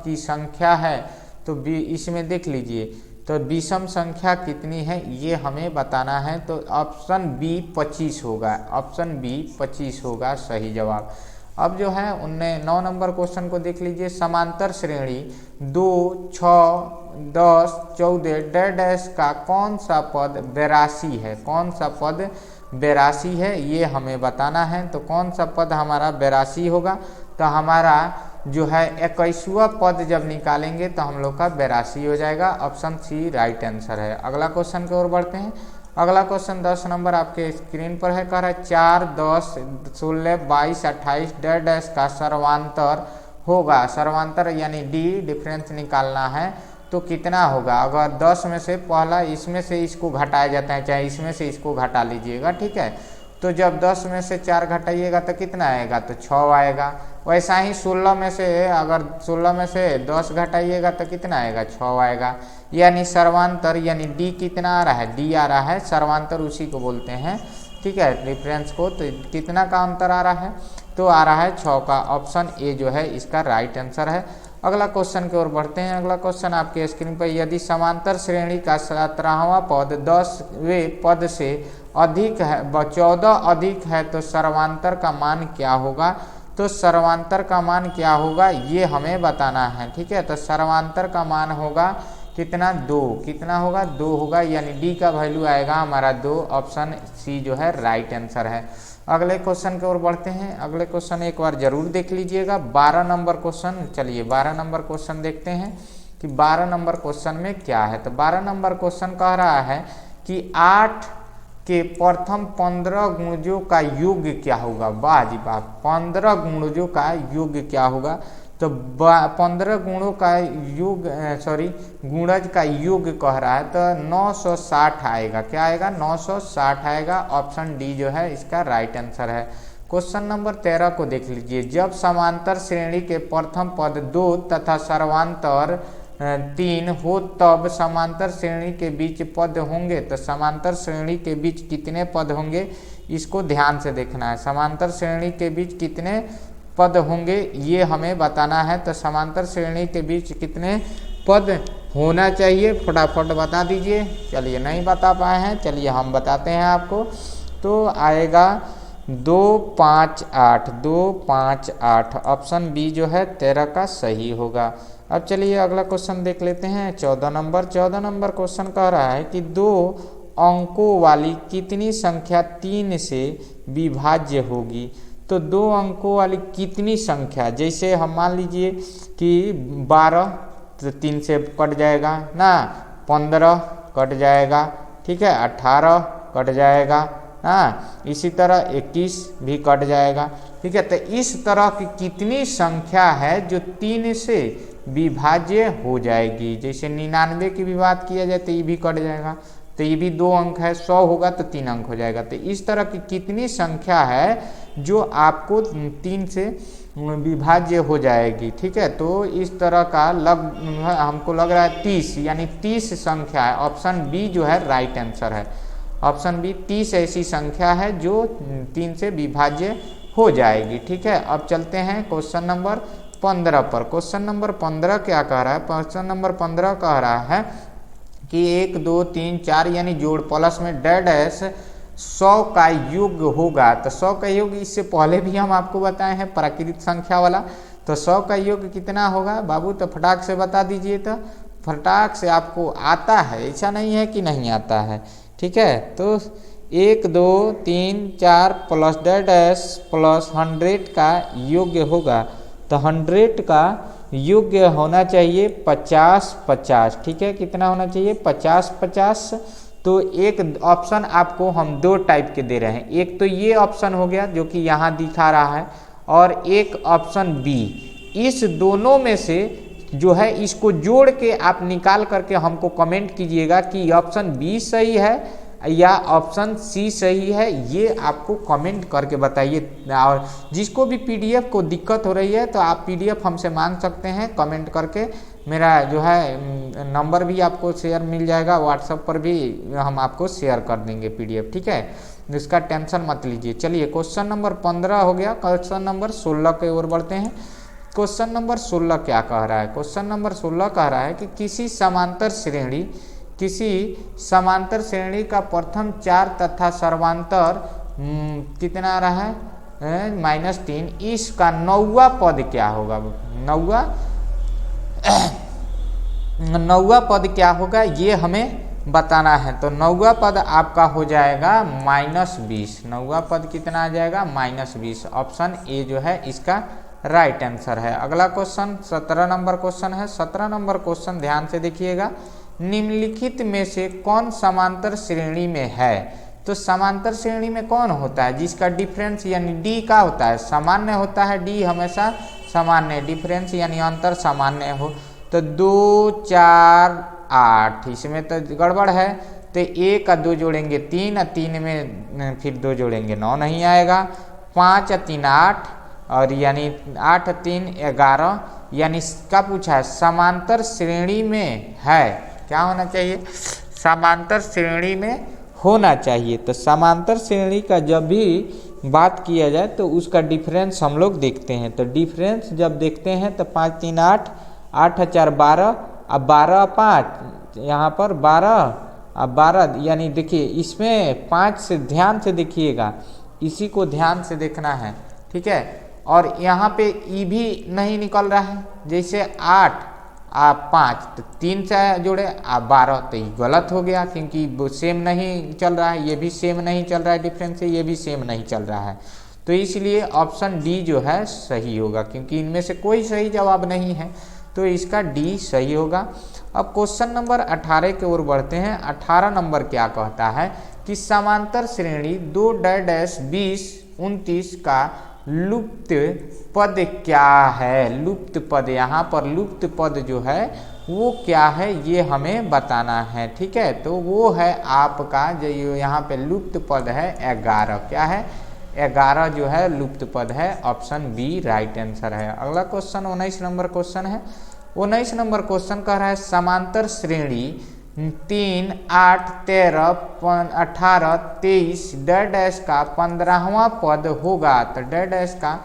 की संख्या है। तो इसमें देख लीजिए, तो विषम संख्या कितनी है ये हमें बताना है। तो ऑप्शन बी 25 होगा। ऑप्शन बी 25 होगा सही जवाब। अब जो है 9 नंबर क्वेश्चन को देख लीजिए। समांतर श्रेणी 2, 6, 10, 14 डैश का कौन सा पद 82 है? कौन सा पद 82 है ये हमें बताना है। तो कौन सा पद हमारा 82 होगा? तो हमारा जो है 21वां पद जब निकालेंगे तो हम लोग का 82 हो जाएगा। ऑप्शन सी राइट आंसर है। अगला क्वेश्चन की ओर बढ़ते हैं। अगला क्वेश्चन 10 नंबर आपके स्क्रीन पर है। कह रहा है 4, 10, 16, 22, 28 डैश का सर्वांतर होगा। सर्वांतर यानी डी डिफरेंस निकालना है तो कितना होगा? अगर 10 में से पहला इसमें से इसको घटाया जाता है, चाहे इसमें से इसको घटा लीजिएगा, ठीक है। तो जब 10 में से 4 घटाइएगा तो कितना आएगा? तो 6 आएगा। वैसा ही 16 में से, अगर 16 में से 10 घटाइएगा तो कितना आएगा? 6 आएगा। यानी सर्वांतर यानी डी कितना आ रहा है? डी आ रहा है। सर्वांतर उसी को बोलते हैं, ठीक है, डिफरेंस को। तो कितना का अंतर आ रहा है? तो आ रहा है 6 का। ऑप्शन ए जो है इसका राइट आंसर है। अगला क्वेश्चन की ओर बढ़ते हैं। अगला क्वेश्चन आपके स्क्रीन पर, यदि समांतर श्रेणी का 17वां पद 10वें पद से अधिक है, 14 अधिक है, तो सर्वांतर का मान क्या होगा? तो सर्वांतर का मान क्या होगा ये हमें बताना है, ठीक है। तो सर्वांतर का मान होगा कितना? 2। कितना होगा? 2 होगा, यानी डी का वैल्यू आएगा हमारा 2। ऑप्शन सी जो है राइट आंसर है। अगले क्वेश्चन की ओर बढ़ते हैं। अगले क्वेश्चन एक बार जरूर देख लीजिएगा। 12 नंबर क्वेश्चन। चलिए 12 नंबर क्वेश्चन देखते हैं कि 12 नंबर क्वेश्चन में क्या है। तो 12 नंबर क्वेश्चन कह रहा है कि 8 के प्रथम 15 गुणजों का योग क्या होगा? वाह जी वाह, 15 गुणजों का योग क्या होगा? तो 15 गुणों का योग, गुणज का योग कह रहा है, तो 960 आएगा। क्या आएगा? 960 आएगा। ऑप्शन डी जो है इसका राइट आंसर है। क्वेश्चन नंबर 13 को देख लीजिए। जब समांतर श्रेणी के प्रथम पद 2 तथा सर्वांतर 3 हो तब समांतर श्रेणी के बीच पद होंगे। तो समांतर श्रेणी के बीच कितने पद होंगे इसको ध्यान से देखना है। समांतर श्रेणी के बीच कितने पद होंगे ये हमें बताना है। तो समांतर श्रेणी के बीच कितने पद होना चाहिए फटाफट बता दीजिए। चलिए नहीं बता पाए हैं, चलिए हम बताते हैं आपको। तो आएगा 2, 5, 8। 2, 5, 8। ऑप्शन बी जो है 13 का सही होगा। अब चलिए अगला क्वेश्चन देख लेते हैं। 14 नंबर। 14 नंबर क्वेश्चन कह रहा है कि 2 अंकों वाली कितनी संख्या 3 से विभाज्य होगी? तो 2 अंकों वाली कितनी संख्या, जैसे हम मान लीजिए कि 12 तो 3 से कट जाएगा ना, 15 कट जाएगा, ठीक है, 18 कट जाएगा, हाँ, इसी तरह 21 भी कट जाएगा। ठीक है, तो इस तरह की कितनी संख्या है जो 3 से विभाज्य हो जाएगी। जैसे 99 की भी बात किया जाए तो ये भी कट जाएगा, तो ये भी 2 अंक है, 100 होगा तो 3 अंक हो जाएगा। तो इस तरह की कितनी संख्या है जो आपको 3 से विभाज्य हो जाएगी। ठीक है, तो इस तरह का हमको लग रहा है 30, यानी 30 संख्या है। ऑप्शन बी जो है राइट आंसर है। ऑप्शन बी 30 ऐसी संख्या है जो 3 से विभाज्य हो जाएगी। ठीक है, अब चलते हैं क्वेश्चन नंबर 15 पर। क्वेश्चन नंबर 15 क्या कह रहा है? क्वेश्चन नंबर 15 कह रहा है कि 1 2 3 4 यानी जोड़ प्लस में डैश 100 का योग होगा। तो 100 का योग इससे पहले भी हम आपको बताए हैं प्राकृत संख्या वाला। तो 100 का योग कितना होगा बाबू? तो फटाक से बता दीजिए। तो फटाक से आपको आता है, ऐसा नहीं है कि नहीं आता है। ठीक है, तो 1 2 3 4 प्लस डैश प्लस 100 का योग होगा। तो 100 का योग्य होना चाहिए 50 50। ठीक है, कितना होना चाहिए? 50 50। तो एक ऑप्शन आपको हम 2 टाइप के दे रहे हैं। एक तो ये ऑप्शन हो गया जो कि यहाँ दिखा रहा है, और एक ऑप्शन बी। इस दोनों में से जो है इसको जोड़ के आप निकाल करके हमको कमेंट कीजिएगा कि ऑप्शन बी सही है या ऑप्शन सी सही है। ये आपको कमेंट करके बताइए। और जिसको भी पीडीएफ को दिक्कत हो रही है तो आप पीडीएफ हमसे मांग सकते हैं कमेंट करके। मेरा जो है नंबर भी आपको शेयर मिल जाएगा, व्हाट्सएप पर भी हम आपको शेयर कर देंगे पीडीएफ। ठीक है, इसका टेंशन मत लीजिए। चलिए, क्वेश्चन नंबर 15 हो गया। क्वेश्चन नंबर 16 की ओर बढ़ते हैं। क्वेश्चन नंबर 16 क्या कह रहा है? क्वेश्चन नंबर 16 कह रहा है कि किसी समांतर श्रेणी का प्रथम 4 तथा सर्वांतर कितना आ रहा है? -3। इसका 9वां पद क्या होगा? 9वां पद क्या होगा ये हमें बताना है। तो 9वां पद आपका हो जाएगा -20। 9वां पद कितना आ जाएगा? -20। ऑप्शन ए जो है इसका राइट आंसर है। अगला क्वेश्चन 17 नंबर क्वेश्चन है। 17 नंबर क्वेश्चन ध्यान से देखिएगा। निम्नलिखित में से कौन समांतर श्रेणी में है? तो समांतर श्रेणी में कौन होता है जिसका डिफरेंस यानी डी का होता है? सामान्य होता है। डी हमेशा सामान्य, डिफरेंस यानी अंतर सामान्य हो। तो 2 4 8, इसमें तो गड़बड़ है। तो 1 का 2 जोड़ेंगे 3, 3 में फिर 2 जोड़ेंगे 9 नहीं आएगा। 5 3 8, और यानी 8 3 11, यानी क्या पूछा है? समांतर श्रेणी में है। क्या होना चाहिए? समांतर श्रेणी में होना चाहिए। तो समांतर श्रेणी का जब भी बात किया जाए तो उसका डिफरेंस हम लोग देखते हैं। तो डिफरेंस जब देखते हैं तो 5 3 8, 8 4 12, अब 12 5, यहाँ पर 12, अब 12, यानी देखिए इसमें 5 से ध्यान से देखिएगा, इसी को ध्यान से देखना है। ठीक है, और यहाँ पे ई भी नहीं निकल रहा है। जैसे 8 आप 5, तो 3 से जोड़े आप 12, तो ये गलत हो गया क्योंकि वो सेम नहीं चल रहा है। ये भी सेम नहीं चल रहा है डिफरेंस से, ये भी सेम नहीं चल रहा है। तो इसलिए ऑप्शन डी जो है सही होगा, क्योंकि इनमें से कोई सही जवाब नहीं है। तो इसका डी सही होगा। अब क्वेश्चन नंबर 18 की ओर बढ़ते हैं। 18 नंबर क्या कहता है कि समांतर श्रेणी 2 डैश 20 29 का लुप्त पद क्या है? लुप्त पद, यहाँ पर लुप्त पद जो है वो क्या है ये हमें बताना है। ठीक है, तो वो है आपका जो यहाँ पे लुप्त पद है 11। क्या है? 11 जो है लुप्त पद है। ऑप्शन बी राइट आंसर है। अगला क्वेश्चन 19 नंबर क्वेश्चन है। 19 नंबर क्वेश्चन कह रहा है समांतर श्रेणी 3 8 13 18 23 डैश का 15वां पद होगा। तो डैश का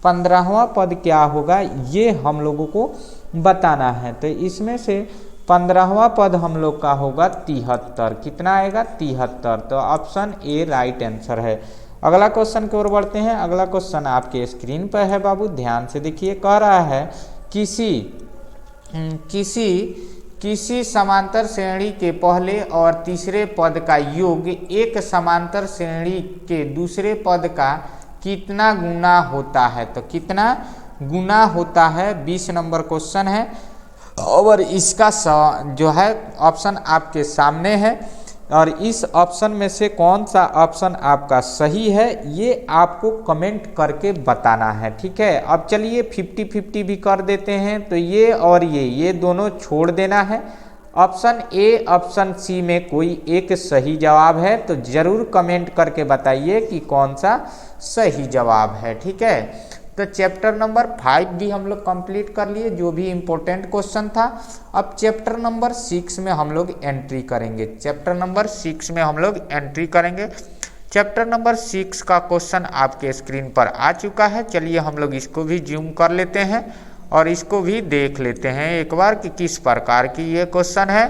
15वां पद क्या होगा ये हम लोगों को बताना है। तो इसमें से 15वां पद हम लोग का होगा 73। कितना आएगा? 73। तो ऑप्शन ए राइट आंसर है। अगला क्वेश्चन की ओर बढ़ते हैं। अगला क्वेश्चन आपके स्क्रीन पर है बाबू, ध्यान से देखिए। कह रहा है किसी समांतर श्रेणी के पहले और तीसरे पद का योग एक समांतर श्रेणी के दूसरे पद का कितना गुना होता है? तो कितना गुना होता है 20 नंबर क्वेश्चन है। और इसका जो है ऑप्शन आपके सामने है। और इस ऑप्शन में से कौन सा ऑप्शन आपका सही है ये आपको कमेंट करके बताना है, ठीक है। अब चलिए 50-50 भी कर देते हैं, तो ये और ये दोनों छोड़ देना है। ऑप्शन ए ऑप्शन सी में कोई एक सही जवाब है तो ज़रूर कमेंट करके बताइए कि कौन सा सही जवाब है, ठीक है। तो चैप्टर नंबर 5 भी हम लोग कंप्लीट कर लिए, जो भी इम्पोर्टेंट क्वेश्चन था। अब चैप्टर नंबर 6 में हम लोग एंट्री करेंगे। चैप्टर नंबर 6 में हम लोग एंट्री करेंगे। चैप्टर नंबर 6 का क्वेश्चन आपके स्क्रीन पर आ चुका है। चलिए हम लोग इसको भी जूम कर लेते हैं और इसको भी देख लेते हैं एक बार कि किस प्रकार की ये क्वेश्चन है।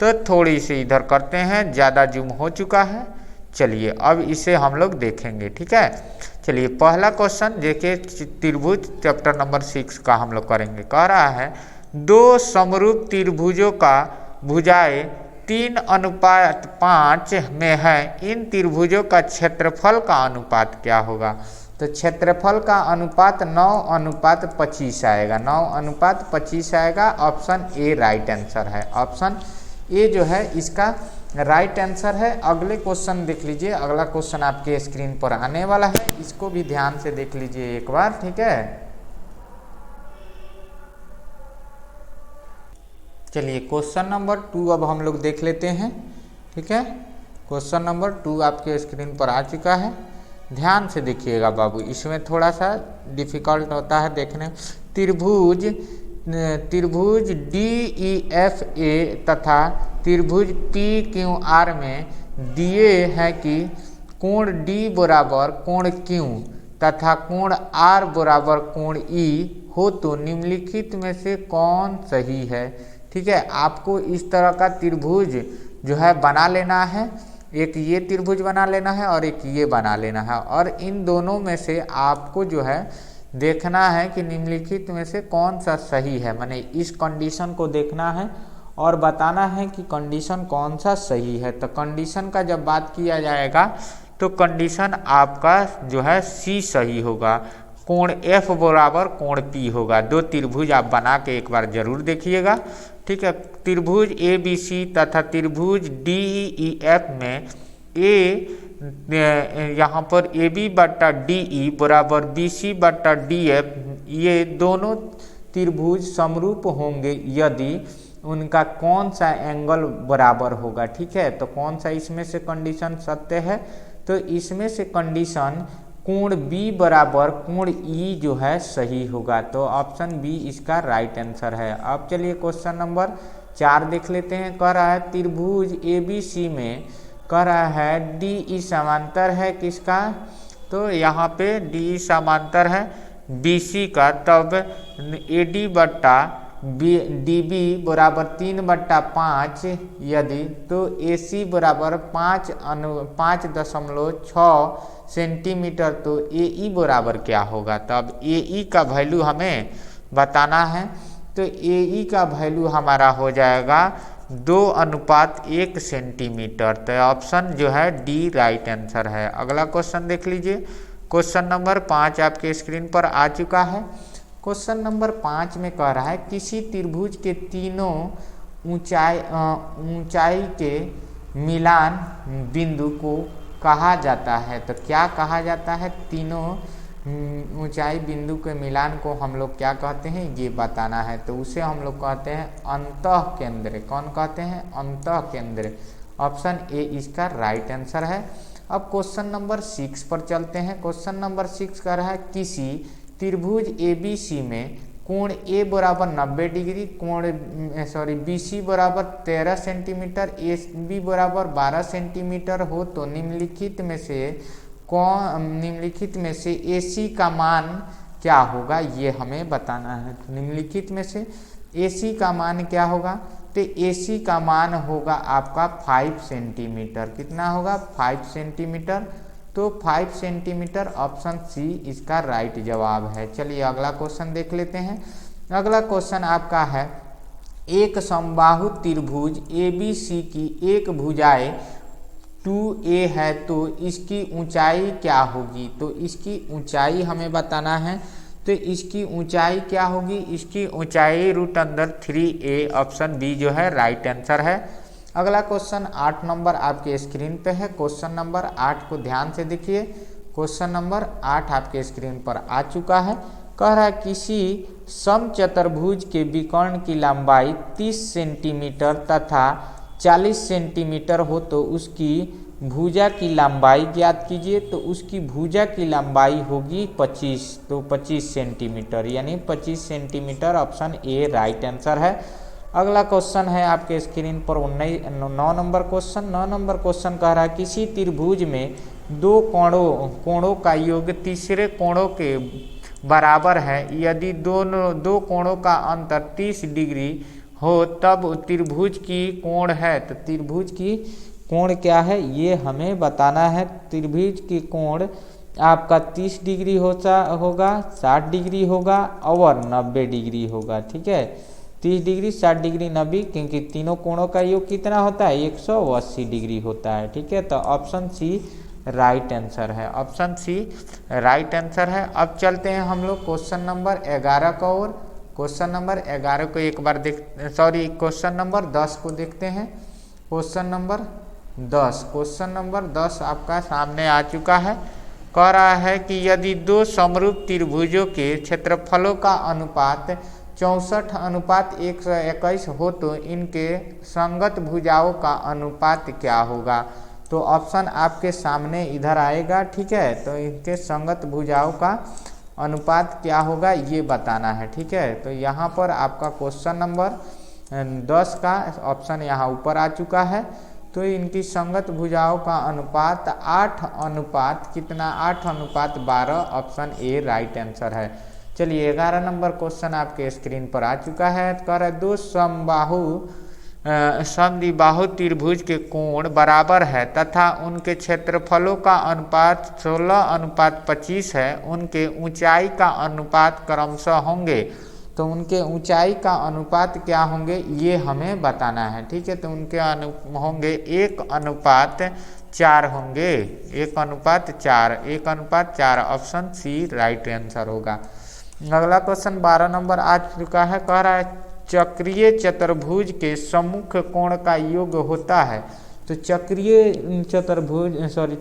तो थोड़ी सी इधर करते हैं, ज़्यादा जूम हो चुका है। चलिए अब इसे हम लोग देखेंगे, ठीक है। चलिए पहला क्वेश्चन देखिए, त्रिभुज चैप्टर नंबर 6 का हम लोग करेंगे। कह रहा है दो समरूप त्रिभुजों का भुजाएं 3:5 में है, इन त्रिभुजों का क्षेत्रफल का अनुपात क्या होगा। तो क्षेत्रफल का अनुपात 9:25 आएगा, 9:25 आएगा। ऑप्शन ए राइट आंसर है, ऑप्शन ए जो है इसका राइट आंसर है। अगले क्वेश्चन देख लीजिए, अगला क्वेश्चन आपके स्क्रीन पर आने वाला है, इसको भी ध्यान से देख लीजिए एक बार, ठीक है। चलिए क्वेश्चन नंबर 2 अब हम लोग देख लेते हैं, ठीक है। क्वेश्चन नंबर 2 आपके स्क्रीन पर आ चुका है, ध्यान से देखिएगा बाबू, इसमें थोड़ा सा डिफिकल्ट होता है देखने। त्रिभुज DEFA तथा त्रिभुज PQR में दिए हैं कि कोण D बराबर कोण Q तथा कोण R बराबर कोण E हो, तो निम्नलिखित में से कौन सही है, ठीक है। आपको इस तरह का त्रिभुज जो है बना लेना है, एक ये त्रिभुज बना लेना है और एक ये बना लेना है, और इन दोनों में से आपको जो है देखना है कि निम्नलिखित में से कौन सा सही है। माने इस कंडीशन को देखना है और बताना है कि कंडीशन कौन सा सही है। तो कंडीशन का जब बात किया जाएगा तो कंडीशन आपका जो है सी सही होगा, कोण F बराबर कोण P होगा। दो त्रिभुज आप बना के एक बार जरूर देखिएगा, ठीक है। त्रिभुज ABC तथा त्रिभुज DEF में यहाँ पर AB/DE बराबर BC/DF, ये दोनों त्रिभुज समरूप होंगे यदि उनका कौन सा एंगल बराबर होगा, ठीक है। तो कौन सा इसमें से कंडीशन सत्य है, तो इसमें से कंडीशन कोण B बराबर कोण E जो है सही होगा। तो ऑप्शन बी इसका राइट आंसर है। अब चलिए क्वेश्चन नंबर 4 देख लेते हैं। कह रहा है त्रिभुज ABC में कह रहा है DE समांतर है किसका, तो यहाँ पे DE समांतर है BC का, तब AD/DB बराबर 3/5 यदि, तो AC बराबर 5.6 सेंटीमीटर, तो AE बराबर क्या होगा। तब AE का वैल्यू हमें बताना है, तो AE का वैल्यू हमारा हो जाएगा 2:1 सेंटीमीटर। तो ऑप्शन जो है डी राइट आंसर है। अगला क्वेश्चन देख लीजिए, क्वेश्चन नंबर 5 आपके स्क्रीन पर आ चुका है। क्वेश्चन नंबर 5 में कह रहा है किसी त्रिभुज के तीनों ऊंचाई के मिलान बिंदु को कहा जाता है। तो क्या कहा जाता है, तीनों ऊंचाई बिंदु के मिलान को हम लोग क्या कहते हैं ये बताना है। तो उसे हम लोग कहते हैं अंतः केंद्र। कौन कहते हैं, अंतः केंद्र। ऑप्शन ए इसका राइट आंसर है। अब क्वेश्चन नंबर 6 पर चलते हैं। क्वेश्चन नंबर 6 कह रहा है किसी त्रिभुज ABC में कोण A बराबर 90 डिग्री, BC बराबर 13 सेंटीमीटर, AB बराबर 12 सेंटीमीटर हो, तो निम्नलिखित में से AC का मान क्या होगा ये हमें बताना है। तो निम्नलिखित में से AC का मान क्या होगा, तो AC का मान होगा आपका 5 सेंटीमीटर। कितना होगा, 5 सेंटीमीटर। तो 5 सेंटीमीटर ऑप्शन सी इसका राइट जवाब है। चलिए अगला क्वेश्चन देख लेते हैं। अगला क्वेश्चन आपका है एक समबाहु त्रिभुज ABC की एक भुजाएं 2A है, तो इसकी ऊंचाई क्या होगी। तो इसकी ऊंचाई हमें बताना है। तो इसकी ऊंचाई क्या होगी, इसकी ऊंचाई √3A, ऑप्शन बी जो है राइट आंसर है। अगला क्वेश्चन 8 नंबर आपके स्क्रीन पे है। क्वेश्चन नंबर 8 को ध्यान से देखिए। क्वेश्चन नंबर 8 आपके स्क्रीन पर आ चुका है। कह रहा है किसी समचतुर्भुज के विकर्ण की लंबाई 30 सेंटीमीटर तथा 40 सेंटीमीटर हो तो उसकी भुजा की लंबाई ज्ञात कीजिए। तो उसकी भुजा की लंबाई होगी 25, तो 25 सेंटीमीटर, यानी 25 centimetre option A right answer है। अगला क्वेश्चन है आपके स्क्रीन पर 9 नंबर क्वेश्चन। 9 नंबर क्वेश्चन कह रहा है किसी त्रिभुज में दो कोणों का योग तीसरे कोणों के बराबर है। यदि दो कोणों का अंतर 30 डिग्री हो तब त्रिभुज की कोण है। तो त्रिभुज की कोण क्या है ये हमें बताना है। त्रिभुज की कोण आपका 30 डिग्री होगा, 60 डिग्री होगा और 90 डिग्री होगा। ठीक है, 30 डिग्री, 60 डिग्री, 90, क्योंकि तीनों कोणों का योग कितना होता है 180 डिग्री होता है। ठीक है, तो ऑप्शन सी राइट आंसर है। ऑप्शन सी राइट आंसर है। अब चलते हैं हम लोग क्वेश्चन नंबर 11 का ओर। क्वेश्चन नंबर 11 को एक बार क्वेश्चन नंबर 10 को देखते हैं। क्वेश्चन नंबर 10 आपका सामने आ चुका है। कह रहा है कि यदि दो समरूप त्रिभुजों के क्षेत्रफलों का अनुपात 64:121 हो तो इनके संगत भुजाओं का अनुपात क्या होगा। तो ऑप्शन आपके सामने इधर आएगा। ठीक है, तो इनके संगत भुजाओं का अनुपात क्या होगा ये बताना है। ठीक है, तो यहाँ पर आपका क्वेश्चन नंबर 10 का ऑप्शन यहाँ ऊपर आ चुका है। तो इनकी संगत भुजाओं का अनुपात 8:12, ऑप्शन ए राइट आंसर है। चलिए 11 नंबर क्वेश्चन आपके स्क्रीन पर आ चुका है। तो कह रहा है दो समद्विबाहु त्रिभुज के कोण बराबर है तथा उनके क्षेत्रफलों का अनुपात 16:25 है। उनके ऊंचाई का अनुपात क्रमशः होंगे। तो उनके ऊंचाई का अनुपात क्या होंगे ये हमें बताना है। ठीक है, तो उनके होंगे 1:4 होंगे, 1:4, ऑप्शन सी राइट आंसर होगा। अगला क्वेश्चन 12 नंबर आ चुका है। कह रहा है चक्रीय चतुर्भुज के सम्मुख कोण का योग होता है। तो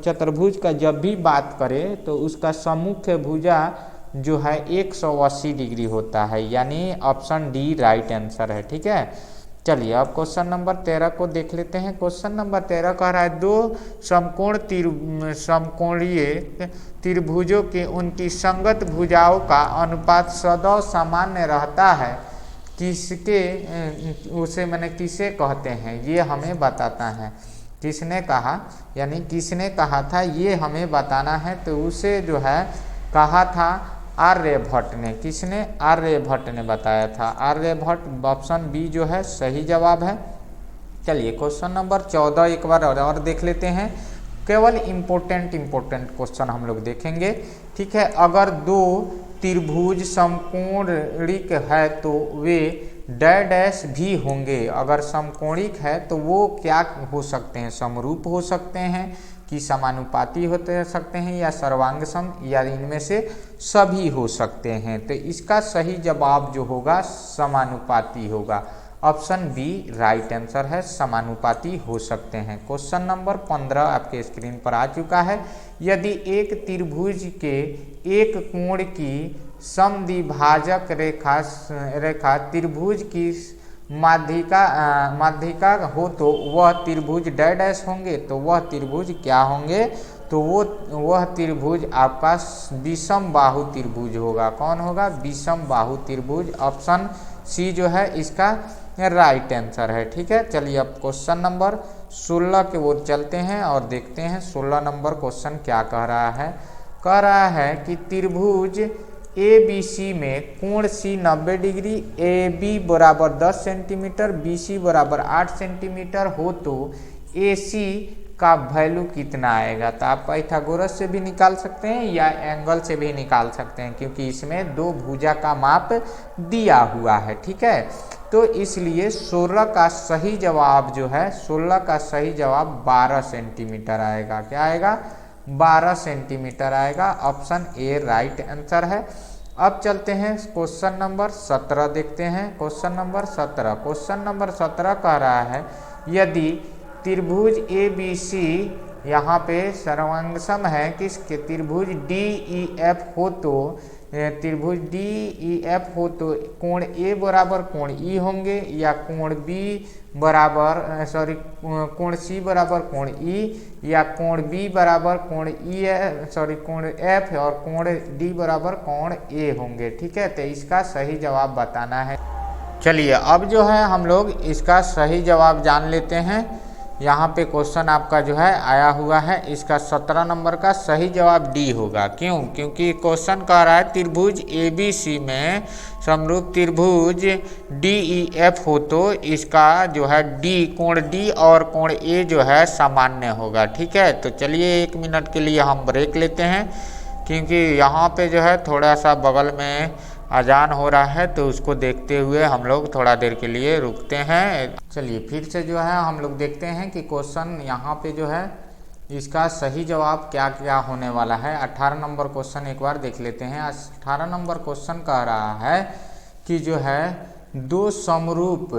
चतुर्भुज का जब भी बात करें तो उसका सम्मुख भुजा जो है 180 डिग्री होता है, यानी ऑप्शन डी राइट आंसर है। ठीक है, चलिए अब क्वेश्चन नंबर 13 को देख लेते हैं। क्वेश्चन नंबर 13 कह रहा है दो समकोणीय त्रिभुजों के उनकी संगत भुजाओं का अनुपात सदैव सामान्य रहता है। किसे कहते हैं ये हमें बताता है। किसने कहा, यानी किसने कहा था ये हमें बताना है। तो उसे जो है कहा था आर्यभट्ट ने। किसने? आर्यभट्ट ने बताया था। आर्यभट्ट, ऑप्शन बी जो है सही जवाब है। चलिए क्वेश्चन नंबर 14 एक बार और देख लेते हैं। केवल इम्पोर्टेंट क्वेश्चन हम लोग देखेंगे। ठीक है, अगर दो त्रिभुज समकोणिक है तो वे डैश भी होंगे। अगर समकोणिक है तो वो क्या हो सकते हैं, समरूप हो सकते हैं कि समानुपाती होते सकते हैं या सर्वांग सम, या इनमें से सभी हो सकते हैं। तो इसका सही जवाब जो होगा समानुपाती होगा। ऑप्शन बी राइट आंसर है, समानुपाती हो सकते हैं। क्वेश्चन नंबर 15 आपके स्क्रीन पर आ चुका है। यदि एक त्रिभुज के एक कोण की समद्विभाजक रेखा त्रिभुज की माध्यिका हो तो वह त्रिभुज डैश होंगे। तो वह त्रिभुज क्या होंगे? तो वह त्रिभुज आपका विषम बाहु त्रिभुज होगा। कौन होगा? विषम बाहु त्रिभुज। ऑप्शन सी जो है इसका राइट आंसर है। ठीक है, चलिए अब क्वेश्चन नंबर 16 के ओर चलते हैं और देखते हैं 16 नंबर क्वेश्चन क्या कह रहा है। कह रहा है कि त्रिभुज ABC में कोण C 90 डिग्री, AB बराबर 10 सेंटीमीटर, BC बराबर 8 सेंटीमीटर हो तो AC का वैल्यू कितना आएगा? तो आप पाइथागोरस से भी निकाल सकते हैं या एंगल से भी निकाल सकते हैं, क्योंकि इसमें दो भुजा का माप दिया हुआ है। ठीक है, तो इसलिए 16 का सही जवाब जो है 16 का सही जवाब 12 सेंटीमीटर आएगा। क्या आएगा? 12 सेंटीमीटर आएगा। ऑप्शन ए राइट आंसर है। अब चलते हैं क्वेश्चन नंबर 17 देखते हैं। क्वेश्चन नंबर 17 कह रहा है यदि त्रिभुज ए बी सी यहाँ पे सर्वांगसम है किसके, त्रिभुज डी ई एफ हो तो त्रिभुज डी ई एफ हो तो कोण ए बराबर कोण ई होंगे, या कोण बी बराबर कोण सी बराबर कोण ई, या कोण बी बराबर कोण ई कोण एफ, और कोण डी बराबर कोण ए होंगे। ठीक है, तो इसका सही जवाब बताना है। चलिए अब जो है हम लोग इसका सही जवाब जान लेते हैं। यहाँ पे क्वेश्चन आपका जो है आया हुआ है, इसका 17 नंबर का सही जवाब डी होगा। क्यों? क्योंकि क्वेश्चन कह रहा है त्रिभुज ए बी सी में समरूप त्रिभुज डी ई एफ हो तो इसका जो है डी कोण डी और कोण ए जो है सामान्य होगा। ठीक है, तो चलिए 1 मिनट के लिए हम ब्रेक लेते हैं, क्योंकि यहाँ पे जो है थोड़ा सा बगल में अजान हो रहा है, तो उसको देखते हुए हम लोग थोड़ा देर के लिए रुकते हैं। चलिए फिर से जो है हम लोग देखते हैं कि क्वेश्चन यहाँ पे जो है इसका सही जवाब क्या क्या होने वाला है। 18 नंबर क्वेश्चन एक बार देख लेते हैं। 18 नंबर क्वेश्चन कह रहा है कि जो है दो समरूप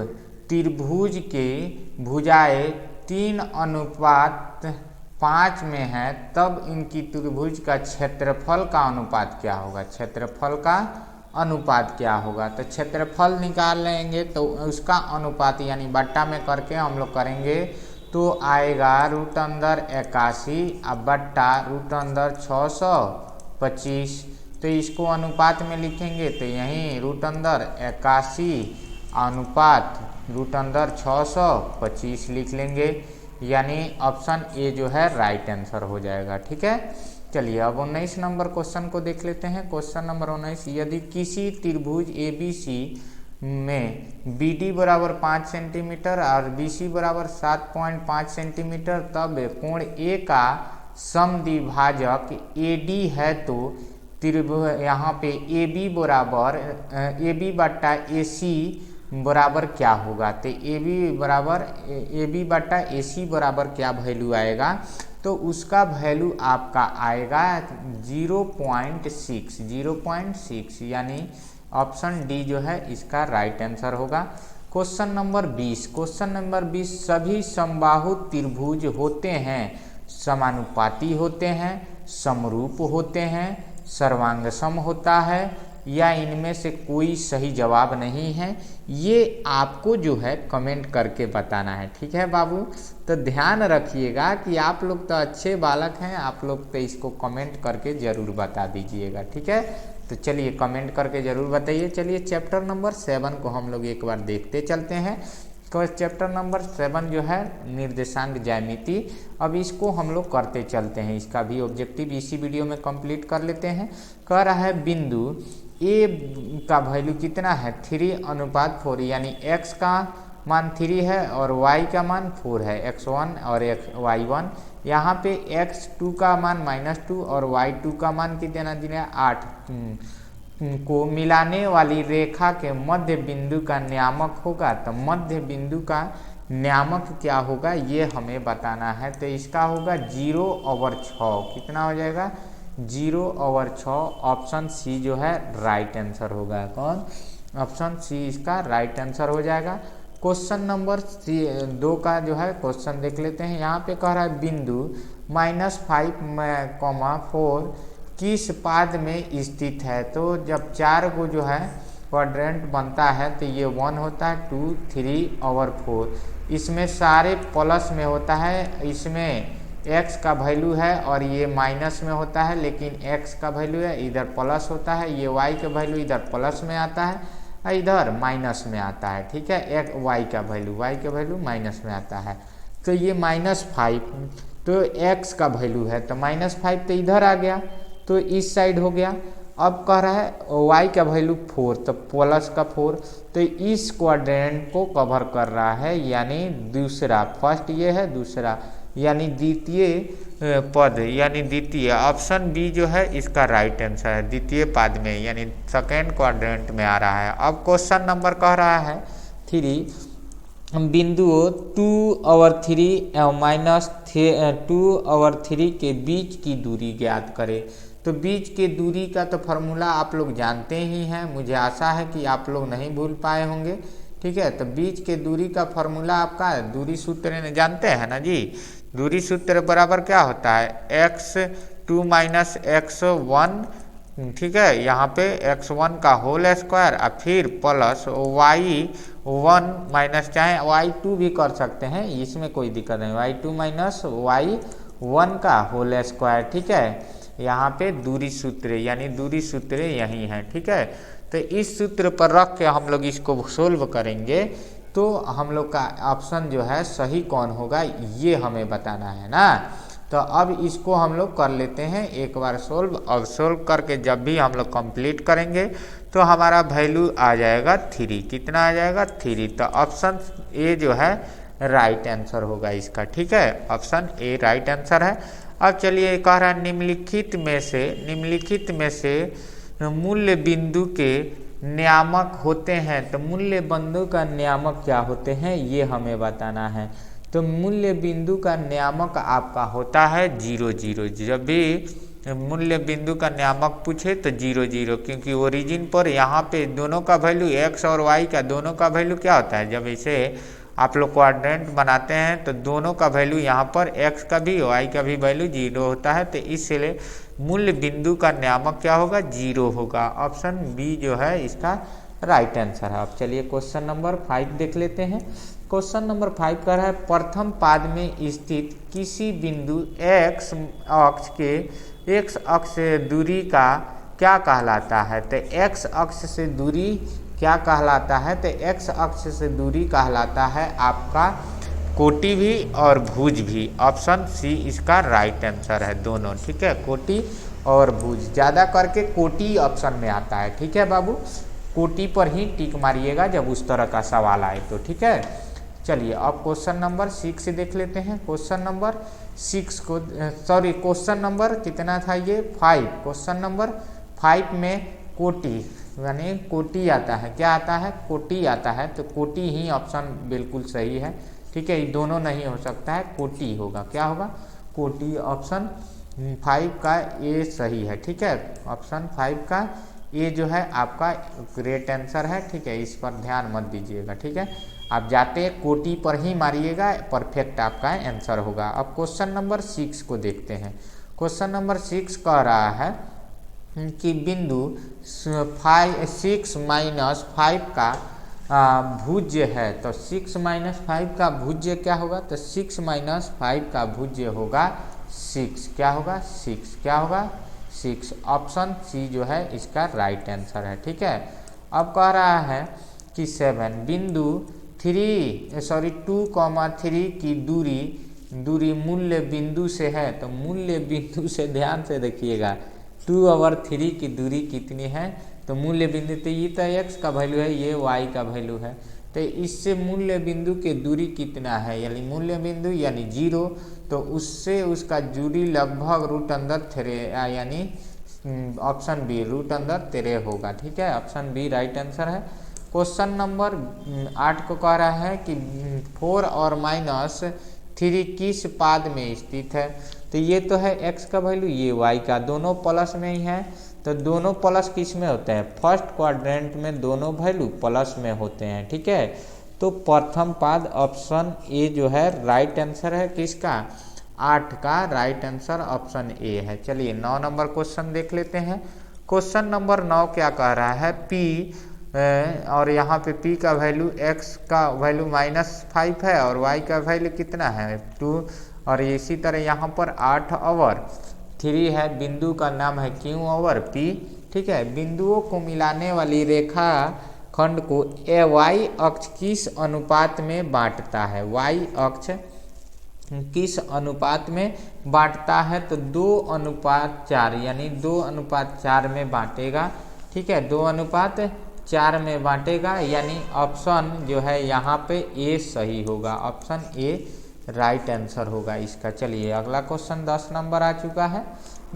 त्रिभुज के भुजाएं 3:5 में है, तब इनकी त्रिभुज का क्षेत्रफल का अनुपात क्या होगा। क्षेत्रफल का अनुपात क्या होगा, तो क्षेत्रफल निकाल लेंगे तो उसका अनुपात यानी बट्टा में करके हम लोग करेंगे तो आएगा √81 अब बट्टा √625। तो इसको अनुपात में लिखेंगे तो यहीं √81 अनुपात √625 लिख लेंगे, यानी ऑप्शन ए जो है राइट आंसर हो जाएगा। ठीक है, चलिए अब 19 नंबर क्वेश्चन को देख लेते हैं। क्वेश्चन नंबर 19, यदि किसी त्रिभुज ए बी सी में बी डी बराबर 5 सेंटीमीटर और बी सी बराबर 7.5 सेंटीमीटर, तब कोण ए का समद्विभाजक ए डी है, तो त्रिभुज यहाँ पे ए बी बराबर ए बी बट्टा ए सी बराबर क्या होगा। तो ए बी बट्टा ए सी बराबर क्या वैल्यू आएगा, तो उसका वैल्यू आपका आएगा 0.6 यानी ऑप्शन डी जो है इसका राइट आंसर होगा। क्वेश्चन नंबर 20 सभी समबाहु त्रिभुज होते हैं, समानुपाती होते हैं, समरूप होते हैं, सर्वांगसम होता है, या इनमें से कोई सही जवाब नहीं है, ये आपको जो है कमेंट करके बताना है। ठीक है बाबू, तो ध्यान रखिएगा कि आप लोग तो अच्छे बालक हैं, आप लोग तो इसको कमेंट करके ज़रूर बता दीजिएगा। ठीक है, तो चलिए कमेंट करके ज़रूर बताइए। चलिए चैप्टर नंबर 7 को हम लोग एक बार देखते चलते हैं। तो चैप्टर नंबर 7 जो है निर्देशांक ज्यामिति, अब इसको हम लोग करते चलते हैं। इसका भी ऑब्जेक्टिव इसी वीडियो में कंप्लीट कर लेते हैं। कह रहा है बिंदु ए का वैल्यू कितना है 3:4, यानी x का मान 3 है और y का मान 4 है, x1 और y1। यहाँ पे x2 का मान -2 और y2 का मान कितना दिया 8 को मिलाने वाली रेखा के मध्य बिंदु का नियामक होगा। तो मध्य बिंदु का नियामक क्या होगा ये हमें बताना है। तो इसका होगा 0/6, कितना हो जाएगा 0/6। ऑप्शन सी जो है राइट आंसर होगा। कौन? ऑप्शन सी इसका राइट आंसर हो जाएगा। क्वेश्चन नंबर 2 का जो है क्वेश्चन देख लेते हैं। यहाँ पे कह रहा है बिंदु -5,4 किस पाद में स्थित है। तो जब 4 को जो है क्वाड्रेंट बनता है तो ये 1 होता है, 2, 3 और 4। इसमें सारे प्लस में होता है, इसमें x का वैल्यू है और ये माइनस में होता है, लेकिन x का वैल्यू है इधर प्लस होता है, ये y का वैल्यू इधर प्लस में आता है और इधर माइनस में आता है। ठीक है, एक y का वैल्यू माइनस में आता है। तो ये -5 तो x का वैल्यू है, तो -5 तो इधर आ गया, तो इस साइड हो गया। अब कह रहा है y का वैल्यू 4, तो प्लस का 4, तो इस क्वाड्रेंट को कवर कर रहा है, यानी दूसरा, फर्स्ट ये है, दूसरा यानी द्वितीय पद, यानी द्वितीय। ऑप्शन बी जो है इसका राइट आंसर है, द्वितीय पद में यानी सेकेंड क्वाड्रेंट में आ रहा है। अब क्वेश्चन नंबर कह रहा है 3 बिंदुओं 2/3 -2/3 के बीच की दूरी ज्ञात करें। तो बीच के दूरी का तो फॉर्मूला आप लोग जानते ही हैं, मुझे आशा है कि आप लोग नहीं भूल पाए होंगे। ठीक है। तो बीच के दूरी का फॉर्मूला आपका दूरी सूत्र जानते हैं ना जी। दूरी सूत्र बराबर क्या होता है, x2 माइनस x1, ठीक है। यहाँ पे x1 का होल स्क्वायर और फिर प्लस y1 माइनस, चाहे y2 भी कर सकते हैं, इसमें कोई दिक्कत नहीं, y2 माइनस y1 का होल स्क्वायर, ठीक है। यहाँ पे दूरी सूत्र यानी दूरी सूत्र यही है, ठीक है। तो इस सूत्र पर रख के हम लोग इसको सोल्व करेंगे तो हम लोग का ऑप्शन जो है सही कौन होगा ये हमें बताना है ना। तो अब इसको हम लोग कर लेते हैं एक बार सोल्व। अब सोल्व करके जब भी हम लोग कंप्लीट करेंगे तो हमारा वैल्यू आ जाएगा 3। कितना आ जाएगा, 3। तो ऑप्शन ए जो है राइट आंसर होगा इसका, ठीक है। ऑप्शन ए राइट आंसर है। अब चलिए कह रहा है निम्नलिखित में से मूल्य बिंदु के नियामक होते हैं। तो मूल्य बिंदु का नियामक क्या होते हैं ये हमें बताना है। तो मूल्य बिंदु का नियामक आपका होता है 0 0। जब भी मूल्य बिंदु का नियामक पूछे तो 0 0, क्योंकि ओरिजिन पर यहाँ पे दोनों का वैल्यू x और y का दोनों का वैल्यू क्या होता है, जब इसे आप लोग क्वाड्रेंट बनाते हैं तो दोनों का वैल्यू यहाँ पर x का भी y का भी वैल्यू 0 होता है। तो इसलिए मूल्य बिंदु का नियामक क्या होगा, 0 होगा। ऑप्शन बी जो है इसका राइट आंसर है। अब चलिए क्वेश्चन नंबर 5 देख लेते हैं। क्वेश्चन नंबर 5 कह रहा है प्रथम पाद में स्थित किसी बिंदु x अक्ष के x अक्ष से दूरी का क्या कहलाता है। तो x अक्ष से दूरी क्या कहलाता है, तो x अक्ष से दूरी कहलाता है आपका कोटि भी और भुज भी। ऑप्शन सी इसका राइट आंसर है दोनों, ठीक है। कोटि और भुज, ज़्यादा करके कोटि ऑप्शन में आता है, ठीक है बाबू। कोटि पर ही टिक मारिएगा जब उस तरह का सवाल आए तो, ठीक है। चलिए अब क्वेश्चन नंबर 6 देख लेते हैं। क्वेश्चन नंबर 6 को क्वेश्चन नंबर कितना था ये, 5। क्वेश्चन नंबर 5 में कोटि यानी कोटि आता है, क्या आता है, कोटि आता है। तो कोटि ही ऑप्शन बिल्कुल सही है, ठीक है। ये दोनों नहीं हो सकता है, कोटि होगा, क्या होगा, कोटि। ऑप्शन 5 का ए सही है, ठीक है। ऑप्शन 5 का ए जो है आपका ग्रेट आंसर है, ठीक है। इस पर ध्यान मत दीजिएगा, ठीक है। आप जाते कोटि पर ही मारिएगा, परफेक्ट आपका आंसर होगा। अब क्वेश्चन नंबर 6 को देखते हैं। क्वेश्चन नंबर 6 कह रहा है कि बिंदु 6 माइनस 5 का भुज्य है। तो 6 माइनस 5 का भुज्य क्या होगा, तो 6 माइनस 5 का भुज्य होगा 6, क्या होगा, 6, क्या होगा, 6। ऑप्शन सी जो है इसका राइट आंसर है, ठीक है। अब कह रहा है कि 7 बिंदु 2,3 की दूरी मूल्य बिंदु से है। तो मूल्य बिंदु से ध्यान से देखिएगा, 2 और 3 की दूरी कितनी है, तो मूल्य बिंदु, तो ये तो x का वैल्यू है, ये y का वैल्यू है। तो इससे मूल्य बिंदु के दूरी कितना है, यानी मूल्य बिंदु यानी 0, तो उससे उसका दूरी लगभग √3 यानी ऑप्शन बी √3 होगा, ठीक है। ऑप्शन बी राइट आंसर है। क्वेश्चन नंबर 8 को कह रहा है कि 4 और -3 किस पाद में स्थित है। तो ये तो है x का वैल्यू, ये y का, दोनों प्लस में ही है। तो दोनों प्लस किस में होते हैं, फर्स्ट क्वाड्रेंट में दोनों वैल्यू प्लस में होते हैं, ठीक है। तो प्रथम पाद ऑप्शन ए जो है राइट आंसर है किसका, 8 का राइट आंसर ऑप्शन ए है। चलिए 9 नंबर क्वेश्चन देख लेते हैं। क्वेश्चन नंबर 9 क्या कह रहा है, p और यहाँ पे p का वैल्यू x का वैल्यू -5 है और y का वैल्यू कितना है 2, और इसी तरह यहाँ पर 8 और 3 है। बिंदु का नाम है q और p, ठीक है। बिंदुओं को मिलाने वाली रेखा खंड को y अक्ष किस अनुपात में बांटता है, y अक्ष किस अनुपात में बांटता है, तो 2:4 यानी 2:4 में बांटेगा, ठीक है। 2:4 में बांटेगा, यानी ऑप्शन जो है यहाँ पे ए सही होगा। ऑप्शन ए राइट आंसर होगा इसका। चलिए अगला क्वेश्चन 10 नंबर आ चुका है।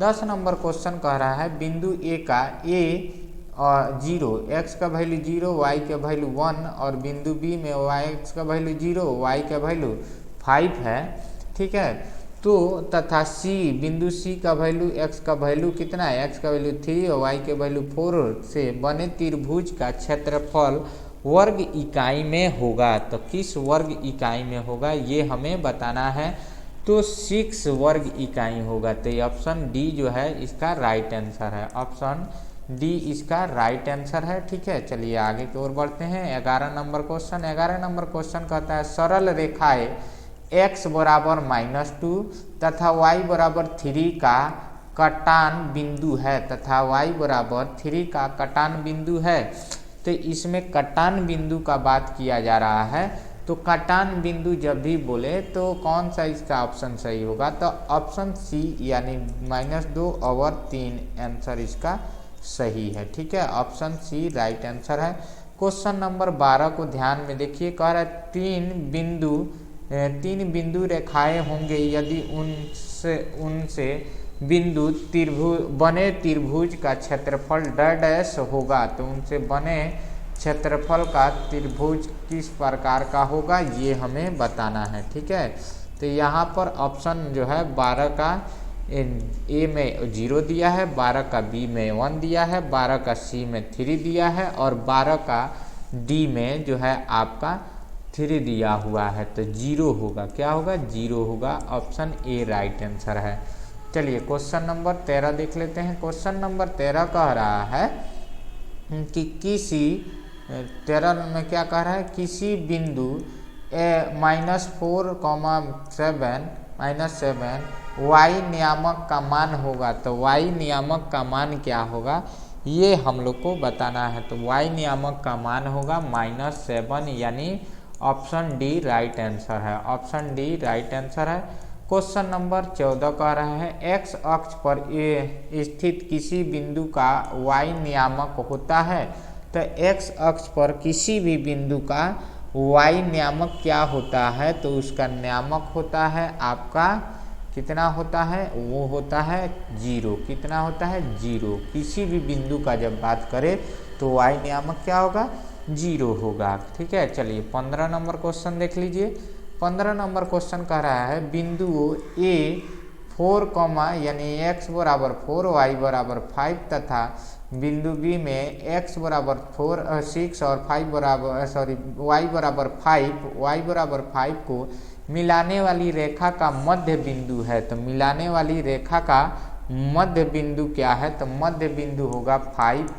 10 नंबर क्वेश्चन कह रहा है बिंदु ए का ए और 0, x का वैल्यू 0, y का वैल्यू 1, और बिंदु बी में x का वैल्यू 0, y का वैल्यू 5 है, ठीक है। तो तथा c बिंदु c का वैल्यू x का वैल्यू कितना है, x का वैल्यू 3 और y के वैल्यू 4 से बने त्रिभुज का क्षेत्रफल वर्ग इकाई में होगा। तो किस वर्ग इकाई में होगा ये हमें बताना है। तो 6 वर्ग इकाई होगा। तो ये ऑप्शन डी जो है इसका राइट आंसर है। ऑप्शन डी इसका राइट आंसर है। ठीक है, चलिए आगे की ओर बढ़ते हैं। 11 नंबर क्वेश्चन। 11 नंबर क्वेश्चन कहता है सरल रेखाएं x बराबर -2 तथा y बराबर 3 का कटान बिंदु है तथा y बराबर 3 का कटान बिंदु है। तो इसमें कटान बिंदु का बात किया जा रहा है। तो कटान बिंदु जब भी बोले तो कौन सा इसका ऑप्शन सही होगा? तो ऑप्शन सी यानी -2/3 आंसर इसका सही है। ठीक है, ऑप्शन सी राइट आंसर है। क्वेश्चन नंबर 12 को ध्यान में देखिए। कह रहा है तीन बिंदु रेखाएं होंगे यदि उनसे बिंदु बने त्रिभुज का क्षेत्रफल डैश होगा। तो उनसे बने क्षेत्रफल का त्रिभुज किस प्रकार का होगा ये हमें बताना है। ठीक है, तो यहाँ पर ऑप्शन जो है 12 का ए में 0 दिया है, 12 का बी में 1 दिया है, 12 का सी में 3 दिया है और 12 का डी में जो है आपका 3 दिया हुआ है। तो 0 होगा। क्या होगा? 0 होगा। ऑप्शन ए राइट आंसर है। चलिए क्वेश्चन नंबर 13 देख लेते हैं। क्वेश्चन नंबर 13 कह रहा है कि किसी 13 में क्या कह रहा है? किसी बिंदु -4,7 y नियामक का मान होगा। तो y नियामक का मान क्या होगा ये हम लोग को बताना है। तो y नियामक का मान होगा -7 यानी ऑप्शन डी राइट आंसर है। ऑप्शन डी राइट आंसर है। क्वेश्चन नंबर 14 कह रहा है x अक्ष पर स्थित किसी बिंदु का y नियामक होता है। तो x अक्ष पर किसी भी बिंदु का y नियामक क्या होता है? तो उसका नियामक होता है आपका कितना होता है? वो होता है 0। कितना होता है? 0। किसी भी बिंदु का जब बात करें तो y नियामक क्या होगा? 0 होगा। ठीक है, चलिए 15 नंबर क्वेश्चन देख लीजिए। 15 नंबर क्वेश्चन कह रहा है बिंदु A 4, यानी x बराबर 4 y बराबर 5 तथा बिंदु बी में x बराबर 6 और y बराबर 5 को मिलाने वाली रेखा का मध्य बिंदु है। तो मिलाने वाली रेखा का मध्य बिंदु क्या है? तो मध्य बिंदु होगा 5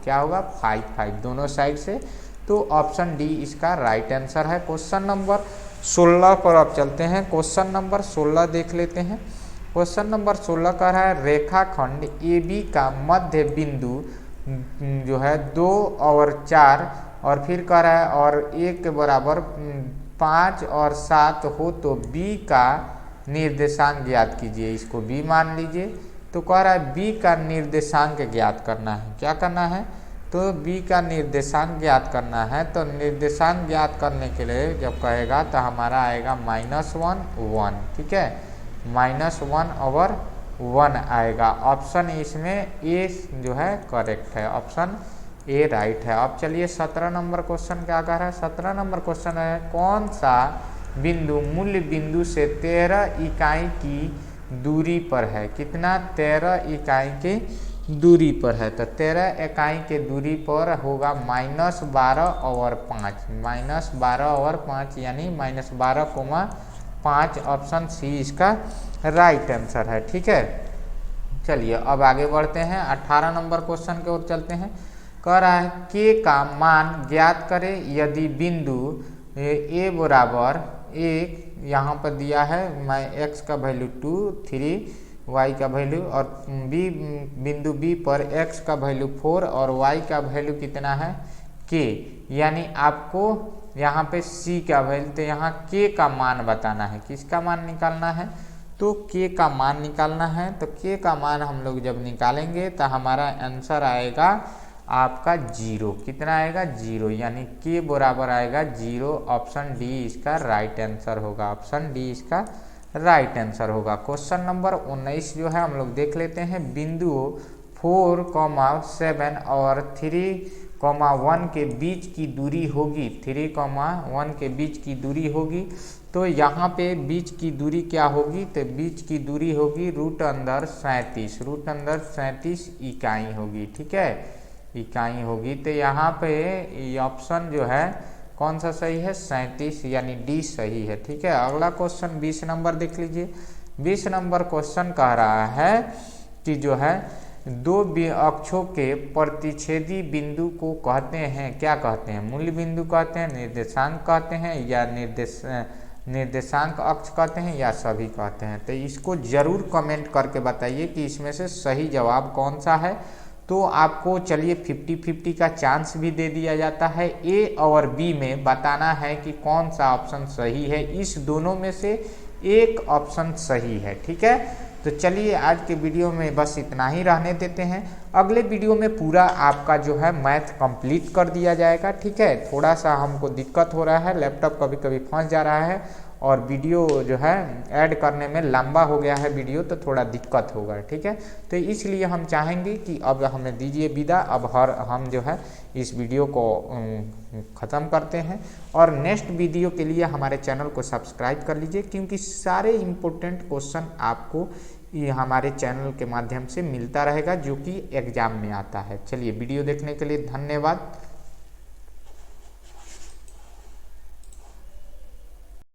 क्या होगा? 5 दोनों साइड से। तो ऑप्शन डी इसका राइट आंसर है। क्वेश्चन नंबर 16 पर अब चलते हैं। क्वेश्चन नंबर 16 देख लेते हैं। क्वेश्चन नंबर 16 कह रहा है रेखाखंड AB का मध्य बिंदु जो है 2 और 4 और फिर कह रहा है और 1 के बराबर 5 और 7 हो तो B का निर्देशांक ज्ञात कीजिए। इसको B मान लीजिए। तो कह रहा है B का निर्देशांक ज्ञात करना है। क्या करना है? तो B का निर्देशांक ज्ञात करना है। तो निर्देशांक ज्ञात करने के लिए जब कहेगा तो हमारा आएगा -1 ठीक है, -1/1 आएगा। ऑप्शन इसमें ए जो है करेक्ट है। ऑप्शन ए राइट है। अब चलिए 17 नंबर क्वेश्चन क्या कह रहा है? 17 नंबर क्वेश्चन है कौन सा बिंदु मूल बिंदु से 13 इकाई की दूरी पर है? कितना? 13 इकाई की दूरी पर है। तो 13 इकाई के दूरी पर होगा -12/5 -12/5 यानी -12,5। ऑप्शन सी इसका राइट आंसर है। ठीक है, चलिए अब आगे बढ़ते हैं। 18 नंबर क्वेश्चन की ओर चलते हैं। कह रहा है के का मान ज्ञात करें यदि बिंदु ए बराबर 1 यहाँ पर दिया है, मैं x का वैल्यू 2 3 y का वैल्यू और बिंदु B पर x का वैल्यू 4 और y का वैल्यू कितना है? k। यानी आपको यहाँ पे c का वैल्यू, तो यहाँ k का मान बताना है। किसका मान निकालना है? तो k का मान निकालना है। तो k का मान हम लोग जब निकालेंगे तो हमारा आंसर आएगा आपका 0। कितना आएगा? 0 यानी k बराबर आएगा 0। ऑप्शन डी इसका राइट आंसर होगा। ऑप्शन डी इसका राइट आंसर होगा। क्वेश्चन नंबर 19 जो है हम लोग देख लेते हैं। बिंदु 4,7 और 3,1 के बीच की दूरी होगी। 3,1 के बीच की दूरी होगी। तो यहाँ पे बीच की दूरी क्या होगी? तो बीच की दूरी होगी √37 इकाई होगी। ठीक है, इकाई होगी। तो यहाँ पे ये ऑप्शन जो है कौन सा सही है, 37 यानी डी सही है। ठीक है, अगला क्वेश्चन 20 नंबर देख लीजिए। 20 नंबर क्वेश्चन कह रहा है कि जो है दो अक्षों के प्रतिच्छेदी बिंदु को कहते हैं, क्या कहते हैं, मूल बिंदु कहते हैं, निर्देशांक कहते हैं, या निर्देशांक अक्ष कहते हैं, या सभी कहते हैं। तो इसको जरूर कमेंट करके बताइए कि इसमें से सही जवाब कौन सा है। तो आपको चलिए 50-50 का चांस भी दे दिया जाता है। ए और बी में बताना है कि कौन सा ऑप्शन सही है। इस दोनों में से एक ऑप्शन सही है। ठीक है, तो चलिए आज के वीडियो में बस इतना ही रहने देते हैं। अगले वीडियो में पूरा आपका जो है मैथ कंप्लीट कर दिया जाएगा। ठीक है, थोड़ा सा हमको दिक्कत हो रहा है, लैपटॉप कभी कभी फंस जा रहा है और वीडियो जो है ऐड करने में लंबा हो गया है वीडियो, तो थोड़ा दिक्कत होगा। ठीक है, तो इसलिए हम चाहेंगे कि अब हमें दीजिए विदा। अब हम जो है इस वीडियो को ख़त्म करते हैं और नेक्स्ट वीडियो के लिए हमारे चैनल को सब्सक्राइब कर लीजिए, क्योंकि सारे इम्पोर्टेंट क्वेश्चन आपको ये हमारे चैनल के माध्यम से मिलता रहेगा जो कि एग्ज़ाम में आता है। चलिए, वीडियो देखने के लिए धन्यवाद।